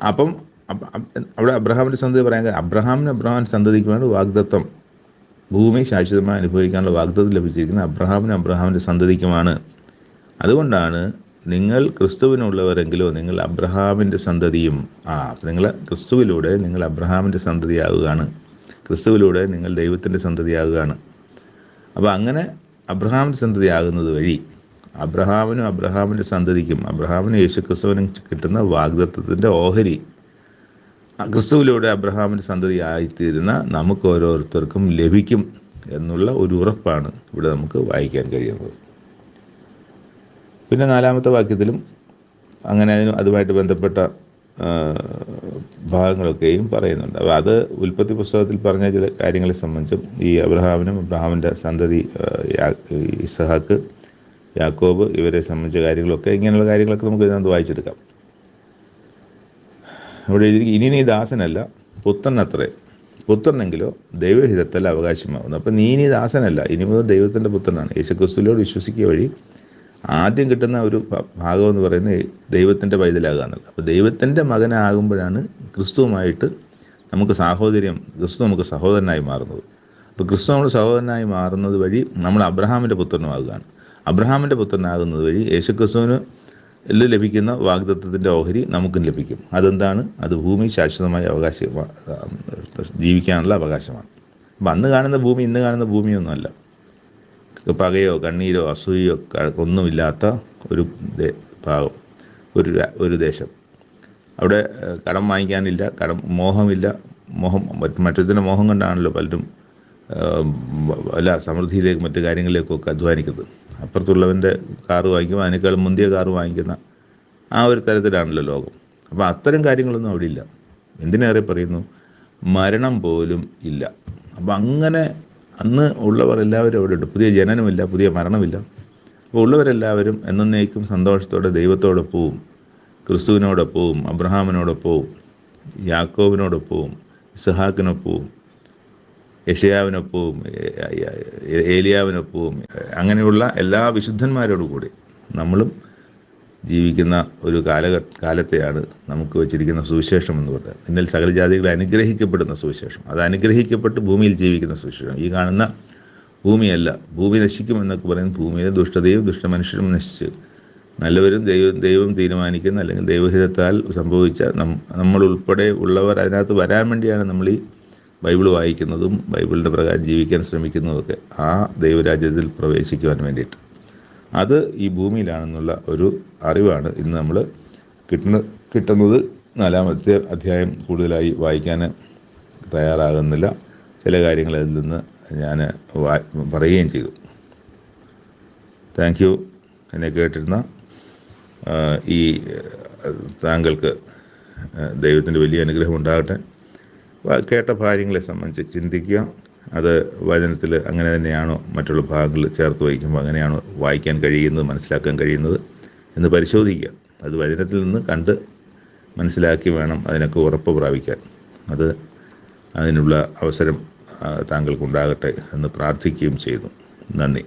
അപ്പം അവിടെ അബ്രഹാമിൻ്റെ സന്തതി പറയാൻ അബ്രഹാം സന്തതിക്കുമാണ് വാഗ്ദത്തം. ഭൂമി ശാശ്വതമായി അനുഭവിക്കാനുള്ള വാഗ്ദത്തം ലഭിച്ചിരിക്കുന്നത് അബ്രഹാമിൻ്റെ സന്തതിക്കുമാണ്. അതുകൊണ്ടാണ് നിങ്ങൾ ക്രിസ്തുവിനുള്ളവരെങ്കിലോ നിങ്ങൾ അബ്രഹാമിൻ്റെ സന്തതിയും. നിങ്ങൾ ക്രിസ്തുവിലൂടെ നിങ്ങൾ അബ്രഹാമിൻ്റെ സന്തതിയാകുകയാണ്. ക്രിസ്തുവിലൂടെ നിങ്ങൾ ദൈവത്തിൻ്റെ സന്തതിയാകുകയാണ്. അപ്പോൾ അങ്ങനെ അബ്രഹാമിൻ്റെ സന്തതിയാകുന്നത് വഴി അബ്രഹാമിൻ്റെ സന്തതിക്കും യേശുക്രിസ്തുവിനും കിട്ടുന്ന വാഗ്ദത്തത്തിൻ്റെ ഓഹരി ക്രിസ്തുവിലൂടെ അബ്രഹാമിൻ്റെ സന്തതി ആയിത്തീരുന്ന നമുക്ക് ഓരോരുത്തർക്കും ലഭിക്കും എന്നുള്ള ഒരു ഉറപ്പാണ് ഇവിടെ നമുക്ക് വായിക്കാൻ കഴിയുന്നത്. പിന്നെ 4-ാമത്തെ വാക്യത്തിലും അങ്ങനെ അതുമായിട്ട് ബന്ധപ്പെട്ട ഭാഗങ്ങളൊക്കെയും പറയുന്നുണ്ട്. അപ്പോൾ അത് ഉൽപ്പത്തി പുസ്തകത്തിൽ പറഞ്ഞ ചില കാര്യങ്ങളെ സംബന്ധിച്ചും ഈ അബ്രഹാമിൻ്റെ സന്തതി ഇസ്ഹാക്ക്, യാക്കോബ് ഇവരെ സംബന്ധിച്ച കാര്യങ്ങളൊക്കെ, ഇങ്ങനെയുള്ള കാര്യങ്ങളൊക്കെ നമുക്ക് ഇതിനകത്ത് വായിച്ചെടുക്കാം. അവിടെ എഴുതി, ഇനി നീ ദാസനല്ല പുത്രനത്രേ, പുത്രനെങ്കിലോ ദൈവഹിതത്തിൽ അവകാശമാകുന്നു. അപ്പം നീ ഇനി ദാസനല്ല, ഇനി മുതൽ ദൈവത്തിൻ്റെ പുത്രനാണ്. യേശുക്രിസ്തുവിലോട് വിശ്വസിക്കുക വഴി ആദ്യം കിട്ടുന്ന ഒരു ഭാഗം എന്ന് പറയുന്നത് ദൈവത്തിൻ്റെ പൈതലാകുക എന്നുള്ളത്. അപ്പോൾ ദൈവത്തിൻ്റെ മകനാകുമ്പോഴാണ് ക്രിസ്തുവുമായിട്ട് നമുക്ക് സാഹോദര്യം, ക്രിസ്തു നമുക്ക് സഹോദരനായി മാറുന്നത്. അപ്പോൾ ക്രിസ്തു നമ്മൾ സഹോദരനായി മാറുന്നത് വഴി നമ്മൾ അബ്രഹാമിൻ്റെ പുത്രനുമാകുകയാണ്. അബ്രഹാമിൻ്റെ പുത്രനാകുന്നത് വഴി യേശുക്രിസ്തുവിന് ലഭിക്കുന്ന വാഗ്ദത്തത്തിൻ്റെ ഓഹരി നമുക്കും ലഭിക്കും. അതെന്താണ്? അത് ഭൂമി ശാശ്വതമായി ജീവിക്കാനുള്ള അവകാശമാണ്. അപ്പം അന്ന് കാണുന്ന ഭൂമി ഇന്ന് കാണുന്ന ഭൂമിയൊന്നുമല്ല. പകയോ കണ്ണീരോ അസൂയയോ ഒന്നുമില്ലാത്ത ഒരു ഭാഗം, ഒരു ദേശം. അവിടെ കടം വാങ്ങിക്കാനില്ല, മോഹമില്ല. മറ്റൊരുത്തിൻ്റെ മോഹം കൊണ്ടാണല്ലോ പലരും വല്ല സമൃദ്ധിയിലേക്ക് മറ്റു കാര്യങ്ങളിലേക്കൊക്കെ അധ്വാനിക്കുന്നത്. അപ്പുറത്തുള്ളവൻ്റെ കാറ് വാങ്ങിക്കുമ്പോൾ അതിനേക്കാളും മുന്തിയ കാറ് വാങ്ങിക്കുന്ന ആ ഒരു തരത്തിലാണല്ലോ ലോകം. അപ്പോൾ അത്തരം കാര്യങ്ങളൊന്നും അവിടെ ഇല്ല. എന്തിനേറെ പറയുന്നു, മരണം പോലും ഇല്ല. അപ്പം അങ്ങനെ അന്ന് ഉള്ളവർ എല്ലാവരും അവിടെ ഉണ്ട്. പുതിയ ജനനമില്ല, പുതിയ മരണമില്ല. അപ്പോൾ ഉള്ളവരെല്ലാവരും എന്നേക്കും സന്തോഷത്തോടെ ദൈവത്തോടൊപ്പവും ക്രിസ്തുവിനോടൊപ്പവും അബ്രഹാമിനോടൊപ്പവും യാക്കോബിനോടൊപ്പവും ഇസ്ഹാക്കിനൊപ്പവും യെശയ്യാവിനൊപ്പവും ഏലിയാവിനൊപ്പവും അങ്ങനെയുള്ള എല്ലാ വിശുദ്ധന്മാരോടും കൂടി നമ്മളും ജീവിക്കുന്ന ഒരു കാലത്തെയാണ് നമുക്ക് വച്ചിരിക്കുന്ന സുവിശേഷം എന്ന് പറയുന്നത്. എന്നാൽ സകല ജാതികളെ അനുഗ്രഹിക്കപ്പെടുന്ന സുവിശേഷം, അത് അനുഗ്രഹിക്കപ്പെട്ട് ഭൂമിയിൽ ജീവിക്കുന്ന സുവിശേഷം. ഈ കാണുന്ന ഭൂമിയല്ല, ഭൂമി നശിക്കുമെന്നൊക്കെ പറയുന്ന ഭൂമിയിലെ ദുഷ്ടതയും ദുഷ്ടമനുഷ്യരും നശിച്ച് നല്ലവരും ദൈവം തീരുമാനിക്കുന്ന അല്ലെങ്കിൽ ദൈവഹിതത്താൽ സംഭവിച്ച നമ്മളുൾപ്പെടെ ഉള്ളവർ അതിനകത്ത് വരാൻ വേണ്ടിയാണ് നമ്മൾ ഈ ബൈബിൾ വായിക്കുന്നതും ബൈബിളിൻ്റെ പ്രകാരം ജീവിക്കാൻ ശ്രമിക്കുന്നതൊക്കെ. ആ ദൈവരാജ്യത്തിൽ പ്രവേശിക്കുവാൻ വേണ്ടിയിട്ട് അത് ഈ ഭൂമിയിലാണെന്നുള്ള ഒരു അറിവാണ് ഇന്ന് നമ്മൾ കിട്ടുന്നത്. 4-ാമത്തെ അധ്യായം കൂടുതലായി വായിക്കാൻ തയ്യാറാകുന്നില്ല. ചില കാര്യങ്ങൾ അതിൽ നിന്ന് ഞാൻ പറയുകയും ചെയ്തു. Thank you. എന്നെ കേട്ടിരുന്ന ഈ താങ്കൾക്ക് ദൈവത്തിൻ്റെ വലിയ അനുഗ്രഹം ഉണ്ടാകട്ടെ. കേട്ട കാര്യങ്ങളെ സംബന്ധിച്ച് ചിന്തിക്കുക. അത് വചനത്തിൽ അങ്ങനെ തന്നെയാണോ, മറ്റുള്ള ഭാഗങ്ങൾ ചേർത്ത് വയ്ക്കുമ്പോൾ അങ്ങനെയാണോ വായിക്കാൻ കഴിയുന്നത്, മനസ്സിലാക്കാൻ കഴിയുന്നത് എന്ന് പരിശോധിക്കുക. അത് വചനത്തിൽ നിന്ന് കണ്ട് മനസ്സിലാക്കി വേണം അതിനൊക്കെ ഉറപ്പ് പ്രാപിക്കാൻ. അതിനുള്ള അവസരം താങ്കൾക്കുണ്ടാകട്ടെ എന്ന് പ്രാർത്ഥിക്കുകയും ചെയ്യുന്നു. നന്ദി.